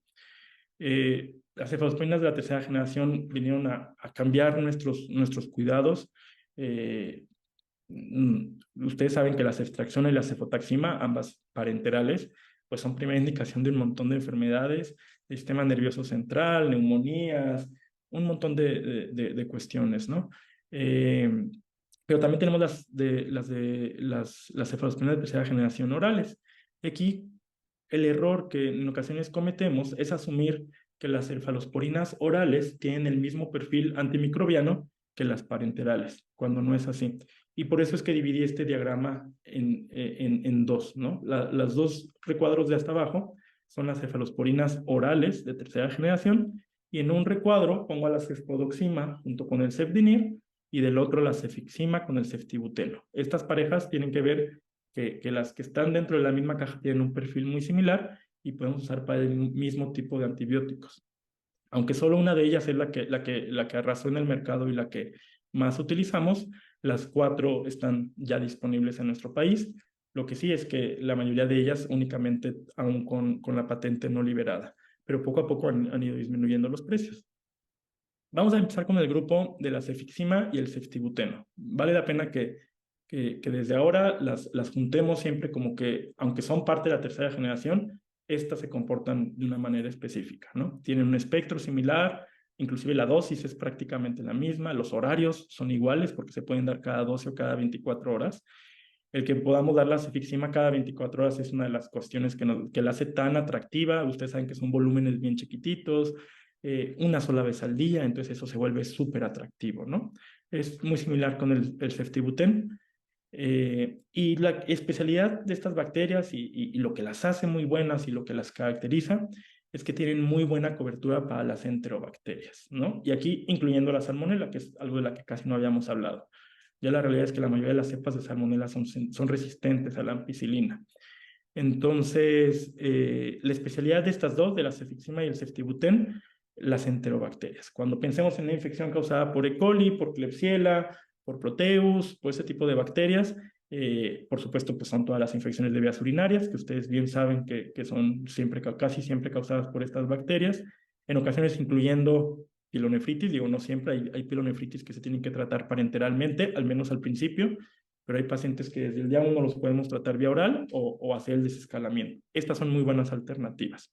Las cefalosporinas de la tercera generación vinieron a cambiar nuestros cuidados. Ustedes saben que la ceftriaxona y la cefotaxima, ambas parenterales, pues son primera indicación de un montón de enfermedades, del sistema nervioso central, neumonías, un montón de cuestiones, ¿no? Pero también tenemos las cefalosporinas de tercera generación orales. Aquí el error que en ocasiones cometemos es asumir que las cefalosporinas orales tienen el mismo perfil antimicrobiano que las parenterales, cuando no es así. Y por eso es que dividí este diagrama en dos, ¿no? Las dos recuadros de hasta abajo son las cefalosporinas orales de tercera generación, y en un recuadro pongo a la cefpodoxima junto con el cefdinir, y del otro la cefixima con el ceftibuteno. Estas parejas tienen que ver que las que están dentro de la misma caja tienen un perfil muy similar y podemos usar para el mismo tipo de antibióticos. Aunque solo una de ellas es la que arrasó en el mercado y la que más utilizamos, las 4 están ya disponibles en nuestro país. Lo que sí es que la mayoría de ellas únicamente aún con la patente no liberada, pero poco a poco han ido disminuyendo los precios. Vamos a empezar con el grupo de la cefixima y el ceftibuteno. Vale la pena que desde ahora las juntemos siempre como que, aunque son parte de la tercera generación, estas se comportan de una manera específica, ¿no? Tienen un espectro similar, inclusive la dosis es prácticamente la misma, los horarios son iguales porque se pueden dar cada 12 o cada 24 horas. El que podamos dar la cefixima cada 24 horas es una de las cuestiones que la hace tan atractiva. Ustedes saben que son volúmenes bien chiquititos, una sola vez al día, entonces eso se vuelve súper atractivo, ¿no? Es muy similar con el ceftibuten. Y la especialidad de estas bacterias y lo que las hace muy buenas y lo que las caracteriza es que tienen muy buena cobertura para las enterobacterias, ¿no? Y aquí incluyendo la salmonela, que es algo de la que casi no habíamos hablado. Ya la realidad es que la mayoría de las cepas de salmonela son resistentes a la ampicilina. Entonces, la especialidad de estas dos, de la cefixima y el ceftibuten, las enterobacterias. Cuando pensemos en una infección causada por E. coli, por Klebsiella, por Proteus, por ese tipo de bacterias, por supuesto, pues son todas las infecciones de vías urinarias, que ustedes bien saben que son siempre, casi siempre causadas por estas bacterias, en ocasiones incluyendo pilonefritis, digo, no siempre hay pilonefritis que se tienen que tratar parenteralmente, al menos al principio, pero hay pacientes que desde el día 1 los podemos tratar vía oral o hacer el desescalamiento. Estas son muy buenas alternativas.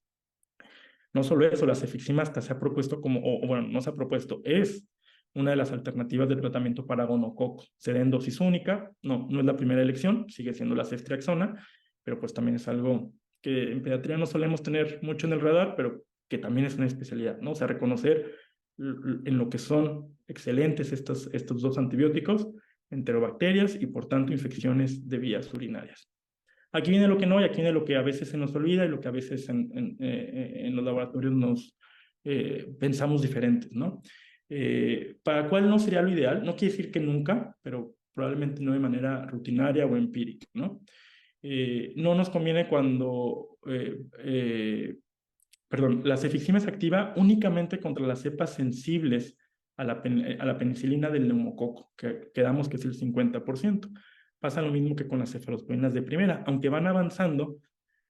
No solo eso, la cefixima hasta se ha propuesto como, o bueno, no se ha propuesto, es una de las alternativas de tratamiento para gonococo. Se da en dosis única, no es la primera elección, sigue siendo la ceftriaxona, pero pues también es algo que en pediatría no solemos tener mucho en el radar, pero que también es una especialidad, ¿no? O sea, reconocer en lo que son excelentes estos dos antibióticos, enterobacterias y por tanto infecciones de vías urinarias. Aquí viene lo que no y aquí viene lo que a veces se nos olvida y lo que a veces en los laboratorios nos pensamos diferentes, ¿no? ¿Para cuál no sería lo ideal? No quiere decir que nunca, pero probablemente no de manera rutinaria o empírica, ¿no? No nos conviene cuando, perdón, la cefixima es activa únicamente contra las cepas sensibles a la penicilina del neumococo, que quedamos que es el 50%. Pasa lo mismo que con las cefalosporinas de primera. Aunque van avanzando,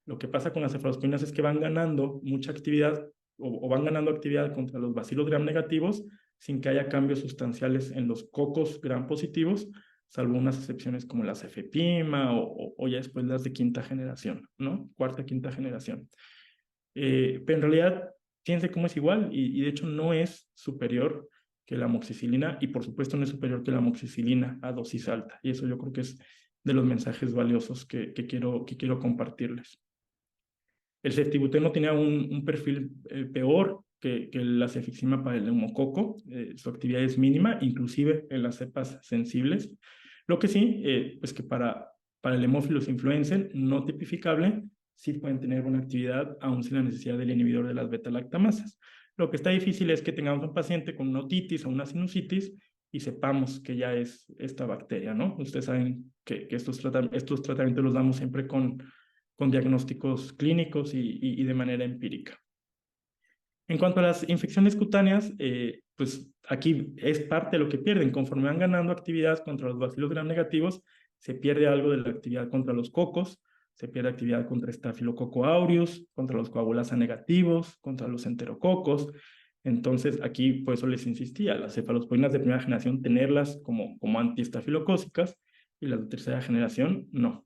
lo que pasa con las cefalosporinas es que van ganando mucha actividad o van ganando actividad contra los bacilos gram negativos sin que haya cambios sustanciales en los cocos gram positivos, salvo unas excepciones como la cefepima o ya después las de quinta generación, ¿no? Cuarta, quinta generación. Pero en realidad, fíjense cómo es igual y de hecho no es superior que la amoxicilina y por supuesto no es superior que la amoxicilina a dosis alta. Y eso yo creo que es de los mensajes valiosos que quiero compartirles. El ceftibuteno tenía un perfil peor que la cefixima para el neumococo. Su actividad es mínima, inclusive en las cepas sensibles. Lo que sí, pues que para el Haemophilus influenzae no tipificable, sí pueden tener buena actividad aún sin la necesidad del inhibidor de las beta-lactamasas. Lo que está difícil es que tengamos un paciente con una otitis o una sinusitis y sepamos que ya es esta bacteria, ¿no? Ustedes saben que estos tratamientos los damos siempre con diagnósticos clínicos y de manera empírica. En cuanto a las infecciones cutáneas, pues aquí es parte de lo que pierden. Conforme van ganando actividad contra los bacilos gram negativos, se pierde algo de la actividad contra los cocos, se pierde actividad contra Staphylococcus aureus, contra los coagulasa negativos, contra los enterococos. Entonces, aquí por eso les insistía, las cefalosporinas de primera generación tenerlas como antiestafilocócicas y las de tercera generación no.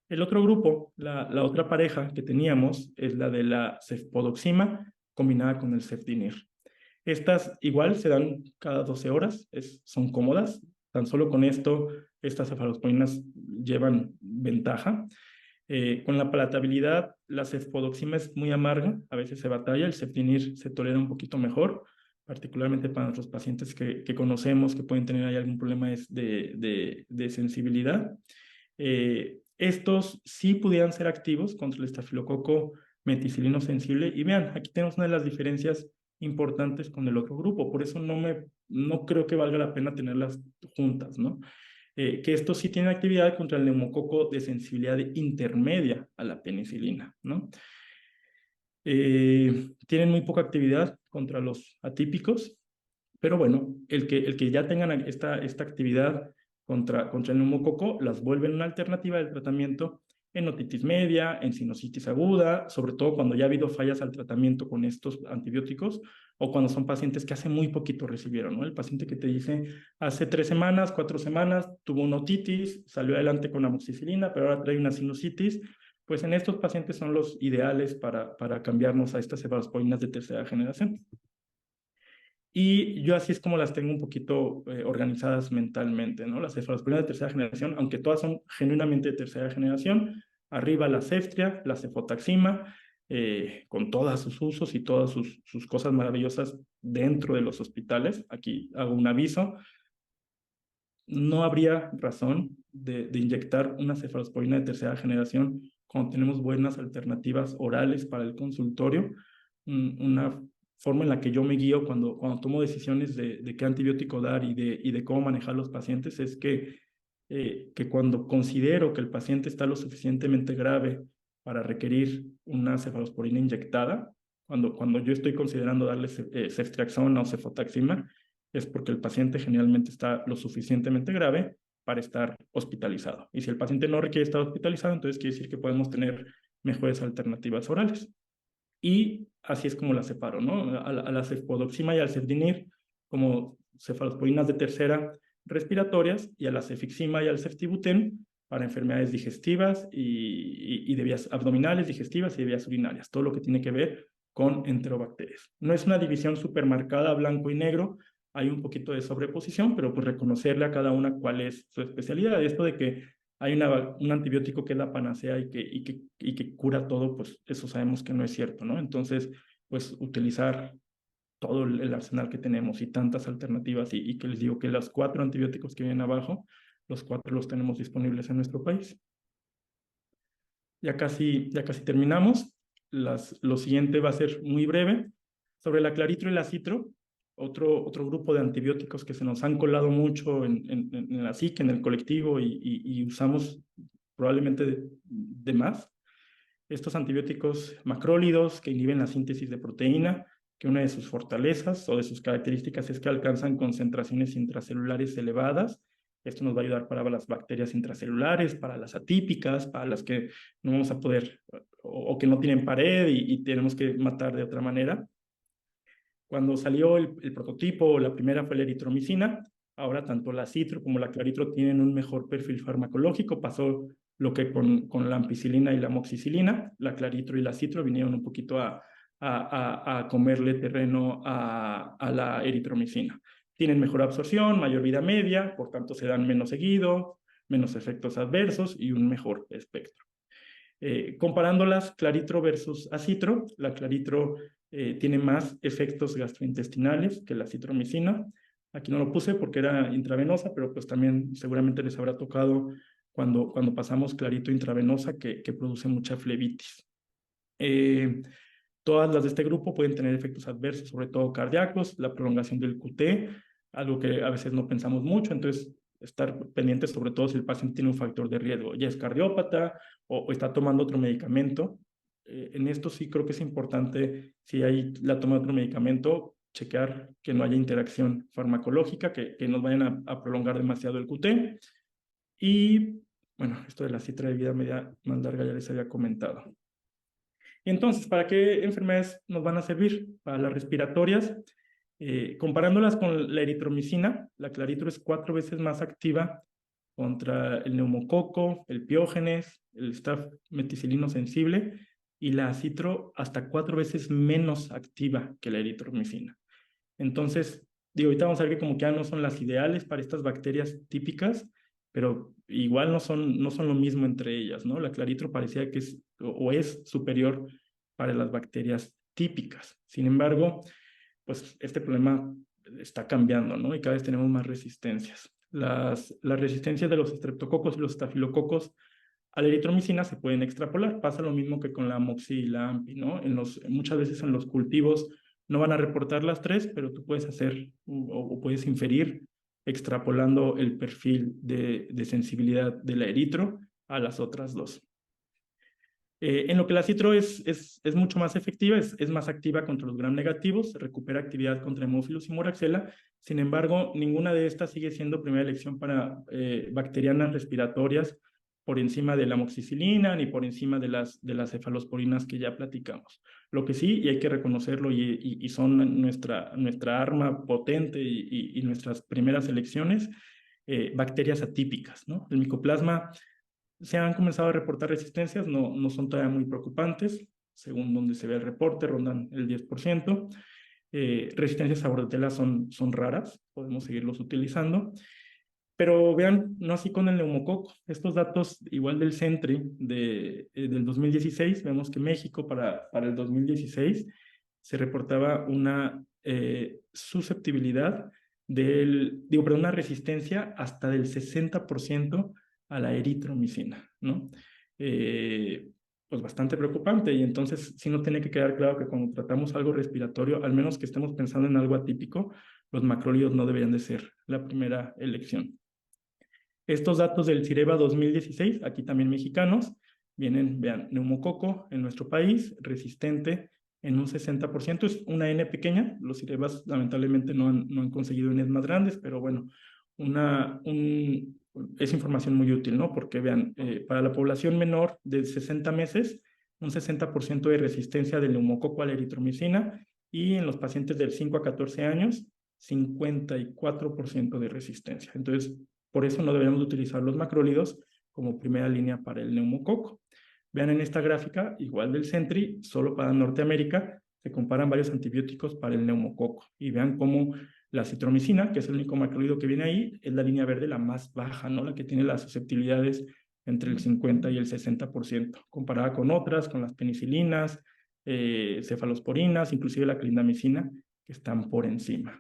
El otro grupo, la otra pareja que teníamos es la de la cefpodoxima combinada con el cefdinir. Estas igual se dan cada 12 horas, son cómodas. Tan solo con esto, estas cefalosporinas llevan ventaja. Con la palatabilidad, la cefpodoxima es muy amarga, a veces se batalla, el cefdinir se tolera un poquito mejor, particularmente para nuestros pacientes que conocemos que pueden tener ahí algún problema de sensibilidad. Estos sí pudieran ser activos contra el estafilococo meticilino sensible. Y vean, aquí tenemos una de las diferencias importantes con el otro grupo. Por eso no creo que valga la pena tenerlas juntas, ¿no? Que estos sí tienen actividad contra el neumococo de sensibilidad intermedia a la penicilina, ¿no? Tienen muy poca actividad contra los atípicos, pero bueno, el que ya tengan esta actividad contra el neumococo las vuelven una alternativa del tratamiento en otitis media, en sinusitis aguda, sobre todo cuando ya ha habido fallas al tratamiento con estos antibióticos o cuando son pacientes que hace muy poquito recibieron, ¿no? El paciente que te dice hace 3 semanas, 4 semanas, tuvo una otitis, salió adelante con amoxicilina, pero ahora trae una sinusitis. Pues en estos pacientes son los ideales para cambiarnos a estas cefalosporinas de tercera generación. Y yo así es como las tengo un poquito organizadas mentalmente, ¿no? Las cefalosporinas de tercera generación, aunque todas son genuinamente de tercera generación, arriba la Ceftria, la cefotaxima, con todos sus usos y todas sus cosas maravillosas dentro de los hospitales. Aquí hago un aviso: no habría razón de inyectar una cefalosporina de tercera generación cuando tenemos buenas alternativas orales para el consultorio. Una forma en la que yo me guío cuando tomo decisiones de qué antibiótico dar y de cómo manejar los pacientes es que cuando considero que el paciente está lo suficientemente grave para requerir una cefalosporina inyectada, cuando yo estoy considerando darle ceftriaxona o cefotaxima, es porque el paciente generalmente está lo suficientemente grave para estar hospitalizado. Y si el paciente no requiere estar hospitalizado, entonces quiere decir que podemos tener mejores alternativas orales. Y así es como las separo, ¿no? A la cefpodoxima y al cefdinir como cefalosporinas de tercera respiratorias, y a la cefixima y al ceftibuten para enfermedades digestivas y de vías abdominales, digestivas y de vías urinarias, todo lo que tiene que ver con enterobacterias. No es una división supermarcada blanco y negro, hay un poquito de sobreposición, pero pues reconocerle a cada una cuál es su especialidad. Esto de que hay un antibiótico que es la panacea y que cura todo, pues eso sabemos que no es cierto, ¿no? Entonces, pues utilizar todo el arsenal que tenemos y tantas alternativas y que les digo que los 4 antibióticos que vienen abajo, los 4 los tenemos disponibles en nuestro país. Ya casi terminamos. Lo siguiente va a ser muy breve. Sobre la claritro y la citro, otro grupo de antibióticos que se nos han colado mucho en la psique, en el colectivo y usamos probablemente de más. Estos antibióticos macrólidos que inhiben la síntesis de proteína, que una de sus fortalezas o de sus características es que alcanzan concentraciones intracelulares elevadas. Esto nos va a ayudar para las bacterias intracelulares, para las atípicas, para las que no vamos a poder o que no tienen pared y tenemos que matar de otra manera. Cuando salió el prototipo, la primera fue la eritromicina. Ahora tanto la citro como la claritro tienen un mejor perfil farmacológico. Pasó lo que con la ampicilina y la amoxicilina. La claritro y la citro vinieron un poquito a comerle terreno a la eritromicina. Tienen mejor absorción, mayor vida media, por tanto se dan menos seguido, menos efectos adversos y un mejor espectro. Comparándolas, claritro versus acitro, la claritro tiene más efectos gastrointestinales que la citromicina. Aquí no lo puse porque era intravenosa, pero pues también seguramente les habrá tocado cuando pasamos clarito intravenosa que produce mucha flebitis. Todas las de este grupo pueden tener efectos adversos, sobre todo cardíacos, la prolongación del QT, algo que a veces no pensamos mucho, entonces estar pendientes sobre todo si el paciente tiene un factor de riesgo, ya es cardiópata o está tomando otro medicamento. En esto sí creo que es importante, si hay la toma de otro medicamento, checar que no haya interacción farmacológica, que nos vayan a prolongar demasiado el QT. Y bueno, esto de la citra de vida media más larga ya les había comentado. Y entonces, ¿para qué enfermedades nos van a servir? Para las respiratorias. Comparándolas con la eritromicina, la claritro es 4 veces más activa contra el neumococo, el piógenes, el staph meticilino sensible, y la acitro hasta 4 veces menos activa que la eritromicina. Entonces, digo, ahorita vamos a ver que como que ya no son las ideales para estas bacterias típicas, pero igual no son lo mismo entre ellas, ¿no? La claritro parecía que es o es superior para las bacterias típicas. Sin embargo, pues este problema está cambiando, ¿no? Y cada vez tenemos más resistencias. Las resistencias de los estreptococos y los estafilococos a la eritromicina se pueden extrapolar. Pasa lo mismo que con la amoxi y la ampi, ¿no? Muchas veces en los cultivos no van a reportar las 3, pero tú puedes hacer o puedes inferir extrapolando el perfil de sensibilidad de la eritro a las otras 2. En lo que la citro es mucho más efectiva, es más activa contra los gram negativos, recupera actividad contra hemófilos y moraxella. Sin embargo, ninguna de estas sigue siendo primera elección para bacterianas respiratorias por encima de la amoxicilina ni por encima de las cefalosporinas que ya platicamos. Lo que sí, y hay que reconocerlo, y son nuestra arma potente y nuestras primeras elecciones, bacterias atípicas, ¿no? El micoplasma se han comenzado a reportar resistencias, no son todavía muy preocupantes, según donde se ve el reporte, rondan el 10%. Resistencias a bordetela son raras, podemos seguirlos utilizando. Pero vean, no así con el neumococo. Estos datos, igual del CENTRI del 2016, vemos que México para el 2016 se reportaba una susceptibilidad una resistencia hasta del 60% a la eritromicina, ¿no? Pues bastante preocupante, y entonces sí nos tiene que quedar claro que cuando tratamos algo respiratorio, al menos que estemos pensando en algo atípico, los macrólidos no deberían de ser la primera elección. Estos datos del CIREVA 2016, aquí también mexicanos, vienen, vean, neumococo en nuestro país, resistente en un 60%, es una N pequeña, los CIREVAs lamentablemente no han conseguido Ns más grandes, pero bueno, es información muy útil, ¿no? Porque vean, para la población menor de 60 meses, un 60% de resistencia del neumococo a la eritromicina, y en los pacientes del 5 a 14 años, 54% de resistencia. Entonces, por eso no deberíamos utilizar los macrólidos como primera línea para el neumococo. Vean en esta gráfica, igual del CENTRI, solo para Norteamérica, se comparan varios antibióticos para el neumococo. Y vean cómo la citromicina, que es el único macrólido que viene ahí, es la línea verde la más baja, ¿no? La que tiene las susceptibilidades entre el 50 y el 60%, comparada con otras, con las penicilinas, cefalosporinas, inclusive la clindamicina, que están por encima.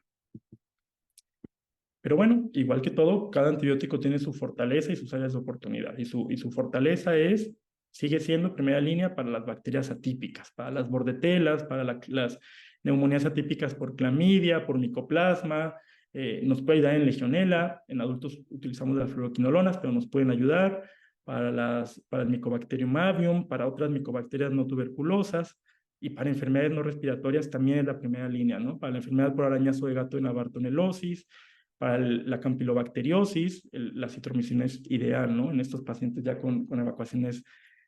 Pero bueno, igual que todo, cada antibiótico tiene su fortaleza y sus áreas de oportunidad. Y su fortaleza sigue siendo primera línea para las bacterias atípicas, para las bordetelas, para las neumonías atípicas por clamidia, por micoplasma. Nos puede ayudar en legionela. En adultos utilizamos las fluoroquinolonas, pero nos pueden ayudar para el Mycobacterium avium, para otras micobacterias no tuberculosas. Y para enfermedades no respiratorias también es la primera línea, ¿no? Para la enfermedad por arañazo de gato en la bartonelosis, para la campilobacteriosis, la citromicina es ideal, ¿no? En estos pacientes ya con evacuaciones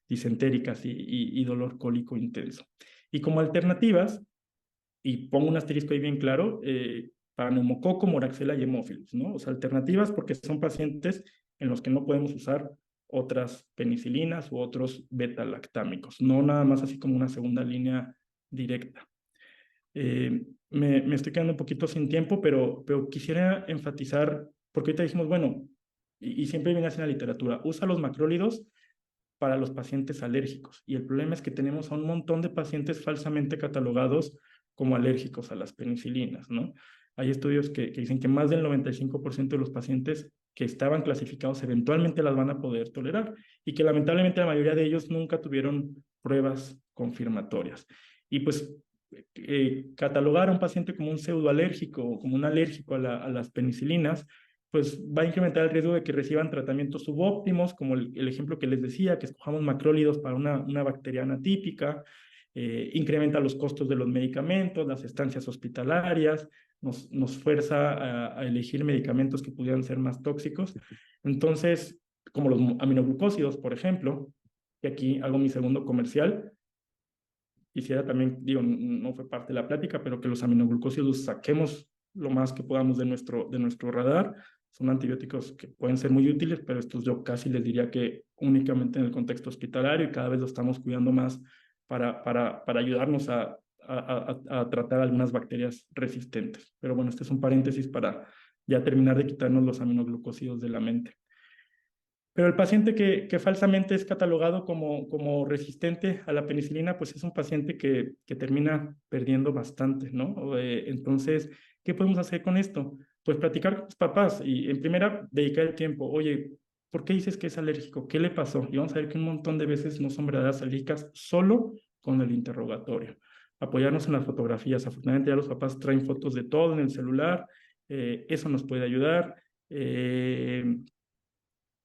disentéricas y dolor cólico intenso. Y como alternativas, y pongo un asterisco ahí bien claro, para neumococo, moraxella y hemófilos, ¿no? O sea, alternativas porque son pacientes en los que no podemos usar otras penicilinas u otros beta-lactámicos, no nada más así como una segunda línea directa. Me estoy quedando un poquito sin tiempo, pero quisiera enfatizar, porque ahorita dijimos, bueno, y siempre viene así en la literatura, usa los macrólidos para los pacientes alérgicos. Y el problema es que tenemos a un montón de pacientes falsamente catalogados como alérgicos a las penicilinas, ¿no? Hay estudios que dicen que más del 95% de los pacientes que estaban clasificados eventualmente las van a poder tolerar, y que lamentablemente la mayoría de ellos nunca tuvieron pruebas confirmatorias. Y pues catalogar a un paciente como un pseudoalérgico o como un alérgico a las penicilinas, pues va a incrementar el riesgo de que reciban tratamientos subóptimos, como el ejemplo que les decía, que escojamos macrólidos para una bacteriana típica, incrementa los costos de los medicamentos, las estancias hospitalarias, nos fuerza a elegir medicamentos que pudieran ser más tóxicos. Entonces, como los aminoglucósidos, por ejemplo, y aquí hago mi segundo comercial, quisiera también, digo, no fue parte de la plática, pero que los aminoglucósidos los saquemos lo más que podamos de nuestro radar. Son antibióticos que pueden ser muy útiles, pero estos yo casi les diría que únicamente en el contexto hospitalario, y cada vez lo estamos cuidando más para ayudarnos a tratar algunas bacterias resistentes. Pero bueno, este es un paréntesis para ya terminar de quitarnos los aminoglucósidos de la mente. Pero el paciente que falsamente es catalogado como resistente a la penicilina, pues es un paciente que termina perdiendo bastante, ¿no? Entonces, ¿qué podemos hacer con esto? Pues platicar con los papás y en primera dedicar el tiempo. Oye, ¿por qué dices que es alérgico? ¿Qué le pasó? Y vamos a ver que un montón de veces no son verdaderas alérgicas solo con el interrogatorio. Apoyarnos en las fotografías. Afortunadamente ya los papás traen fotos de todo en el celular. Eso nos puede ayudar.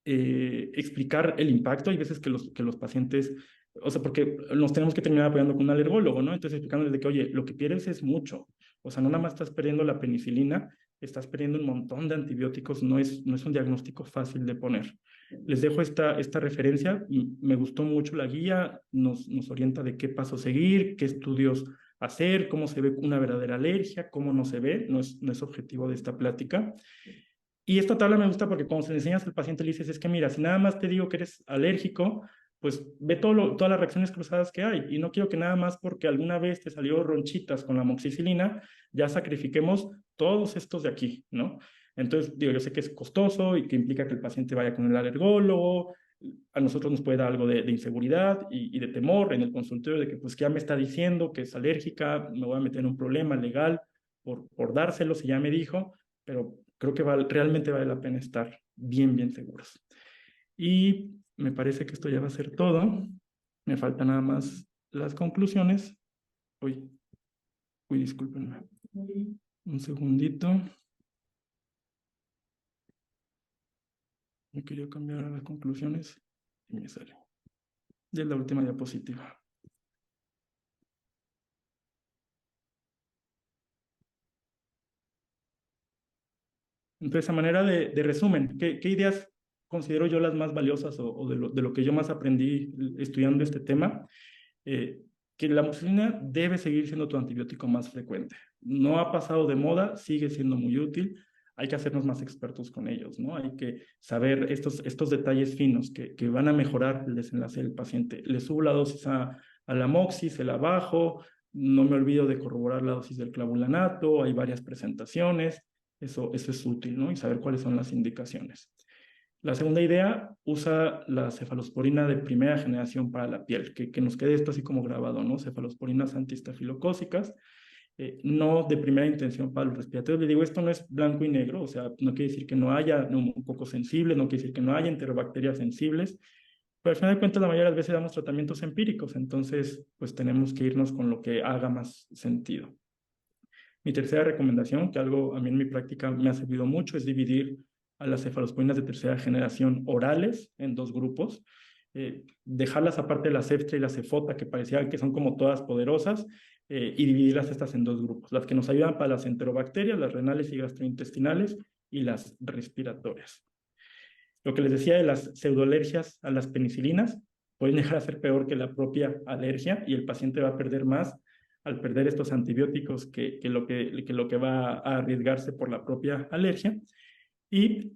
Explicar el impacto. Hay veces que los pacientes, o sea, porque nos tenemos que terminar apoyando con un alergólogo, ¿no? Entonces explicándoles de que, oye, lo que pierdes es mucho. O sea, no nada más estás perdiendo la penicilina, estás perdiendo un montón de antibióticos, no es un diagnóstico fácil de poner. Les dejo esta referencia, me gustó mucho la guía, nos orienta de qué paso seguir, qué estudios hacer, cómo se ve una verdadera alergia, cómo no se ve, no es objetivo de esta plática. Y esta tabla me gusta porque cuando se le enseñas al paciente le dices, es que mira, si nada más te digo que eres alérgico, pues ve todas las reacciones cruzadas que hay. Y no quiero que nada más porque alguna vez te salió ronchitas con la amoxicilina, ya sacrifiquemos todos estos de aquí, ¿no? Entonces, digo, yo sé que es costoso y que implica que el paciente vaya con el alergólogo. A nosotros nos puede dar algo de inseguridad y de temor en el consultorio de que, pues, que ya me está diciendo que es alérgica, me voy a meter en un problema legal por dárselo, si ya me dijo, pero creo que realmente vale la pena estar bien seguros. Y me parece que esto ya va a ser todo. Me faltan nada más las conclusiones. Uy, discúlpenme. Un segundito. Me quería cambiar a las conclusiones y me sale. Ya es la última diapositiva. Entonces, a manera de resumen, ¿qué ideas considero yo las más valiosas o de lo que yo más aprendí estudiando este tema? Que la amoxicilina debe seguir siendo tu antibiótico más frecuente. No ha pasado de moda, sigue siendo muy útil. Hay que hacernos más expertos con ellos, ¿no? Hay que saber estos detalles finos que van a mejorar el desenlace del paciente. Le subo la dosis a la amoxi, se la bajo, no me olvido de corroborar la dosis del clavulanato, hay varias presentaciones, eso es útil, ¿no? Y saber cuáles son las indicaciones. La segunda idea usa la cefalosporina de primera generación para la piel, que nos quede esto así como grabado, ¿no? Cefalosporinas antiestafilocócicas, no de primera intención para los respiratorios. Le digo, esto no es blanco y negro, o sea, no quiere decir que no haya neumococos sensibles, no quiere decir que no haya enterobacterias sensibles, pero al final de cuentas la mayoría de las veces damos tratamientos empíricos, entonces pues tenemos que irnos con lo que haga más sentido. Mi tercera recomendación, que algo a mí en mi práctica me ha servido mucho, es dividir a las cefalosporinas de tercera generación orales en dos grupos, dejarlas aparte de la Ceftra y la Cefota, que parecían que son como todas poderosas, y dividirlas estas en dos grupos, las que nos ayudan para las enterobacterias, las renales y gastrointestinales, y las respiratorias. Lo que les decía de las pseudoalergias a las penicilinas, pueden llegar a ser peor que la propia alergia y el paciente va a perder más al perder estos antibióticos que lo que va a arriesgarse por la propia alergia. Y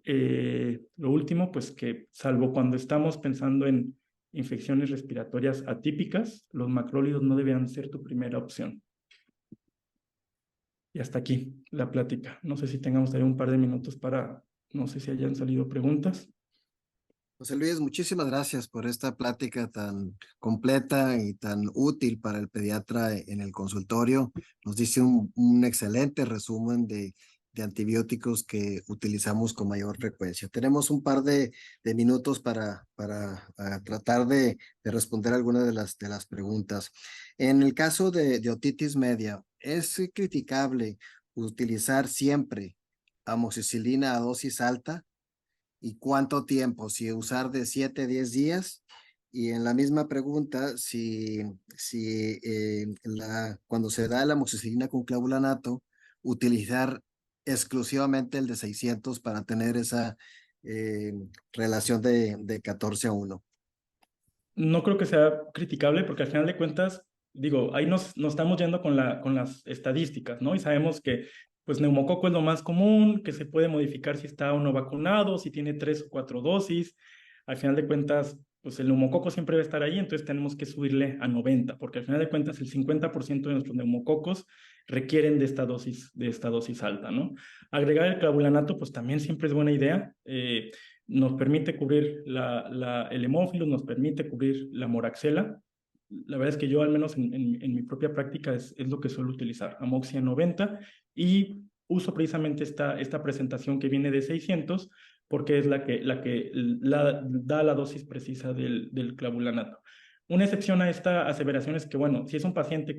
lo último, pues que salvo cuando estamos pensando en infecciones respiratorias atípicas, los macrólidos no deberían ser tu primera opción. Y hasta aquí la plática. No sé si tengamos ahí un par de minutos para, no sé si hayan salido preguntas. José Luis, muchísimas gracias por esta plática tan completa y tan útil para el pediatra en el consultorio. Nos dice un excelente resumen de antibióticos que utilizamos con mayor frecuencia. Tenemos un par de minutos para tratar de responder algunas de las preguntas. En el caso de otitis media, ¿es criticable utilizar siempre amoxicilina a dosis alta? ¿Y cuánto tiempo? Si usar de 7 a 10 días. Y en la misma pregunta, cuando se da la amoxicilina con clavulanato, utilizar exclusivamente el de 600 para tener esa eh, relación de 14 a 1. No creo que sea criticable porque al final de cuentas, digo, ahí nos estamos yendo con las estadísticas, ¿no? Y sabemos que, pues, neumococo es lo más común, que se puede modificar si está o no vacunado, si tiene 3 o 4 dosis. Al final de cuentas, pues el neumococo siempre debe estar ahí, entonces tenemos que subirle a 90, porque al final de cuentas el 50% de nuestros neumococos requieren de esta dosis alta, ¿no? Agregar el clavulanato, pues también siempre es buena idea. Nos permite cubrir el hemófilo, nos permite cubrir la moraxela. La verdad es que yo, al menos en mi propia práctica, es lo que suelo utilizar, amoxia 90, y uso precisamente esta presentación que viene de 600, porque es la que da la dosis precisa del clavulanato. Una excepción a esta aseveración es que, bueno, si es un paciente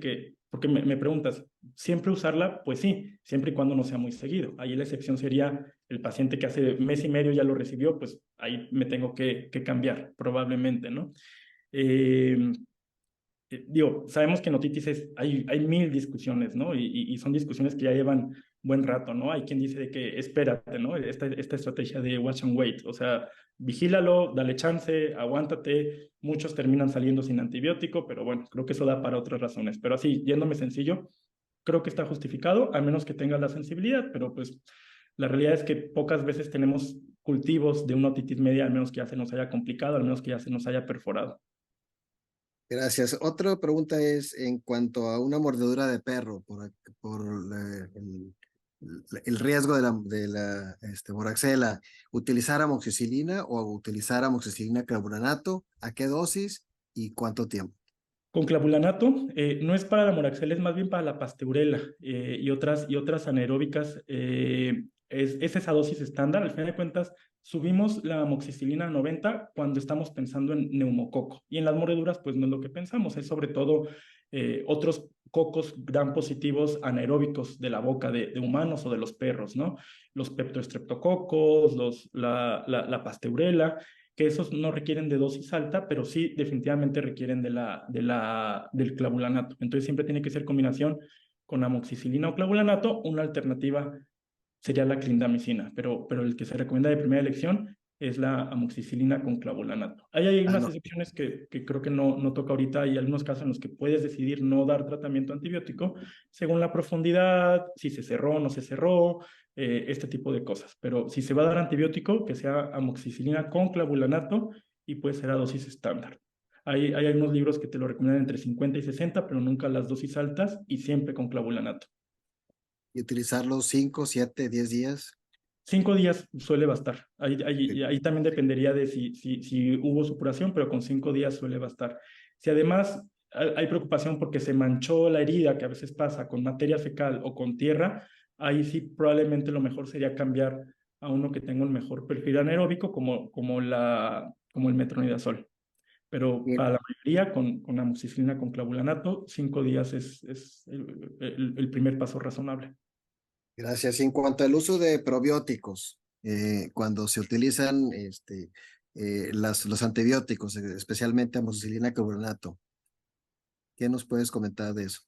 porque me preguntas, ¿siempre usarla? Pues sí, siempre y cuando no sea muy seguido. Ahí la excepción sería el paciente que hace mes y medio ya lo recibió, pues ahí me tengo que cambiar, probablemente, ¿no? Digo, sabemos que en otitis hay mil discusiones, ¿no? Y son discusiones que ya llevan buen rato, ¿no? Hay quien dice de que espérate, ¿no? Esta estrategia de watch and wait, o sea, vigílalo, dale chance, aguántate. Muchos terminan saliendo sin antibiótico, pero bueno, creo que eso da para otras razones. Pero así, yéndome sencillo, creo que está justificado, al menos que tenga la sensibilidad, pero pues la realidad es que pocas veces tenemos cultivos de una otitis media, al menos que ya se nos haya complicado, al menos que ya se nos haya perforado. Gracias. Otra pregunta es en cuanto a una mordedura de perro el riesgo de la moraxela, ¿utilizar amoxicilina o utilizar amoxicilina carbonato? ¿A qué dosis y cuánto tiempo? Con clavulanato no es para la moraxela, es más bien para la pasteurela y otras anaeróbicas. Es esa dosis estándar. Al final de cuentas, subimos la amoxicilina a 90 cuando estamos pensando en neumococo. Y en las mordeduras, pues no es lo que pensamos, es sobre todo otros cocos gram positivos anaeróbicos de la boca de humanos o de los perros, ¿no? Los peptoestreptococos, la pasteurela, que esos no requieren de dosis alta, pero sí definitivamente requieren del clavulanato. Entonces siempre tiene que ser combinación con amoxicilina o clavulanato. Una alternativa sería la clindamicina, pero el que se recomienda de primera elección es la amoxicilina con clavulanato. Hay Ah, unas no. excepciones que creo que no toca ahorita. Hay algunos casos en los que puedes decidir no dar tratamiento antibiótico según la profundidad, si se cerró o no se cerró, este tipo de cosas. Pero si se va a dar antibiótico, que sea amoxicilina con clavulanato y puede ser a dosis estándar. Hay algunos libros que te lo recomiendan entre 50 y 60, pero nunca las dosis altas y siempre con clavulanato. Y utilizarlo 5, 7, 10 días. 5 días suele bastar. Ok. Ahí también dependería de si hubo supuración, pero con 5 días suele bastar. Si además hay preocupación porque se manchó la herida, que a veces pasa con materia fecal o con tierra, ahí sí probablemente lo mejor sería cambiar a uno que tenga un mejor perfil anaeróbico, como el metronidazol. Pero Bien. para la mayoría, con amoxicilina con clavulanato, 5 días es el primer paso razonable. Gracias. Y en cuanto al uso de probióticos, cuando se utilizan los antibióticos, especialmente amoxicilina carbonato, ¿qué nos puedes comentar de eso?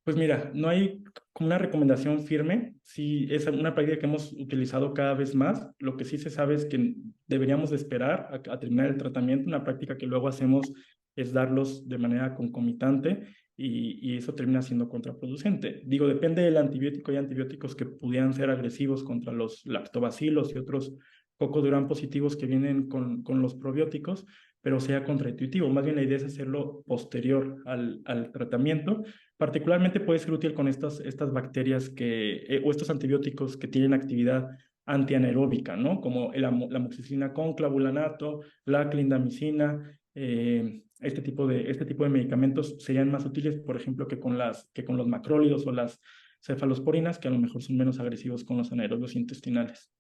Pues mira, no hay como una recomendación firme. Sí, es una práctica que hemos utilizado cada vez más. Lo que sí se sabe es que deberíamos de esperar a terminar el tratamiento. Una práctica que luego hacemos es darlos de manera concomitante y eso termina siendo contraproducente. Digo, depende del antibiótico. Hay antibióticos que pudieran ser agresivos contra los lactobacilos y otros cocos gram positivos que vienen con los probióticos, pero sea contraintuitivo. Más bien la idea es hacerlo posterior al tratamiento. Particularmente puede ser útil con estas bacterias o estos antibióticos que tienen actividad antianaeróbica, ¿no? Como la amoxicilina con clavulanato, la clindamicina, este tipo de medicamentos serían más útiles, por ejemplo, que con los macrólidos o las cefalosporinas, que a lo mejor son menos agresivos con los anaerobios intestinales.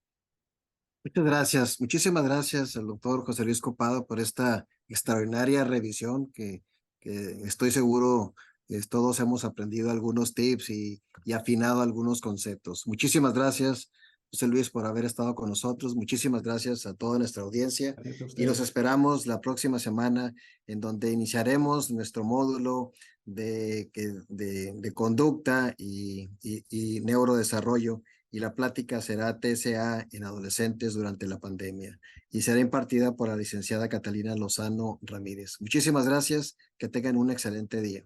Muchas gracias. Muchísimas gracias al doctor José Luis Copado por esta extraordinaria revisión que estoy seguro todos hemos aprendido algunos tips y afinado algunos conceptos. Muchísimas gracias, José Luis, por haber estado con nosotros. Muchísimas gracias a toda nuestra audiencia Gracias a y los ustedes. esperamos la próxima semana en donde iniciaremos nuestro módulo de conducta y neurodesarrollo y la plática será TCA en adolescentes durante la pandemia y será impartida por la licenciada Catalina Lozano Ramírez. Muchísimas gracias, que tengan un excelente día.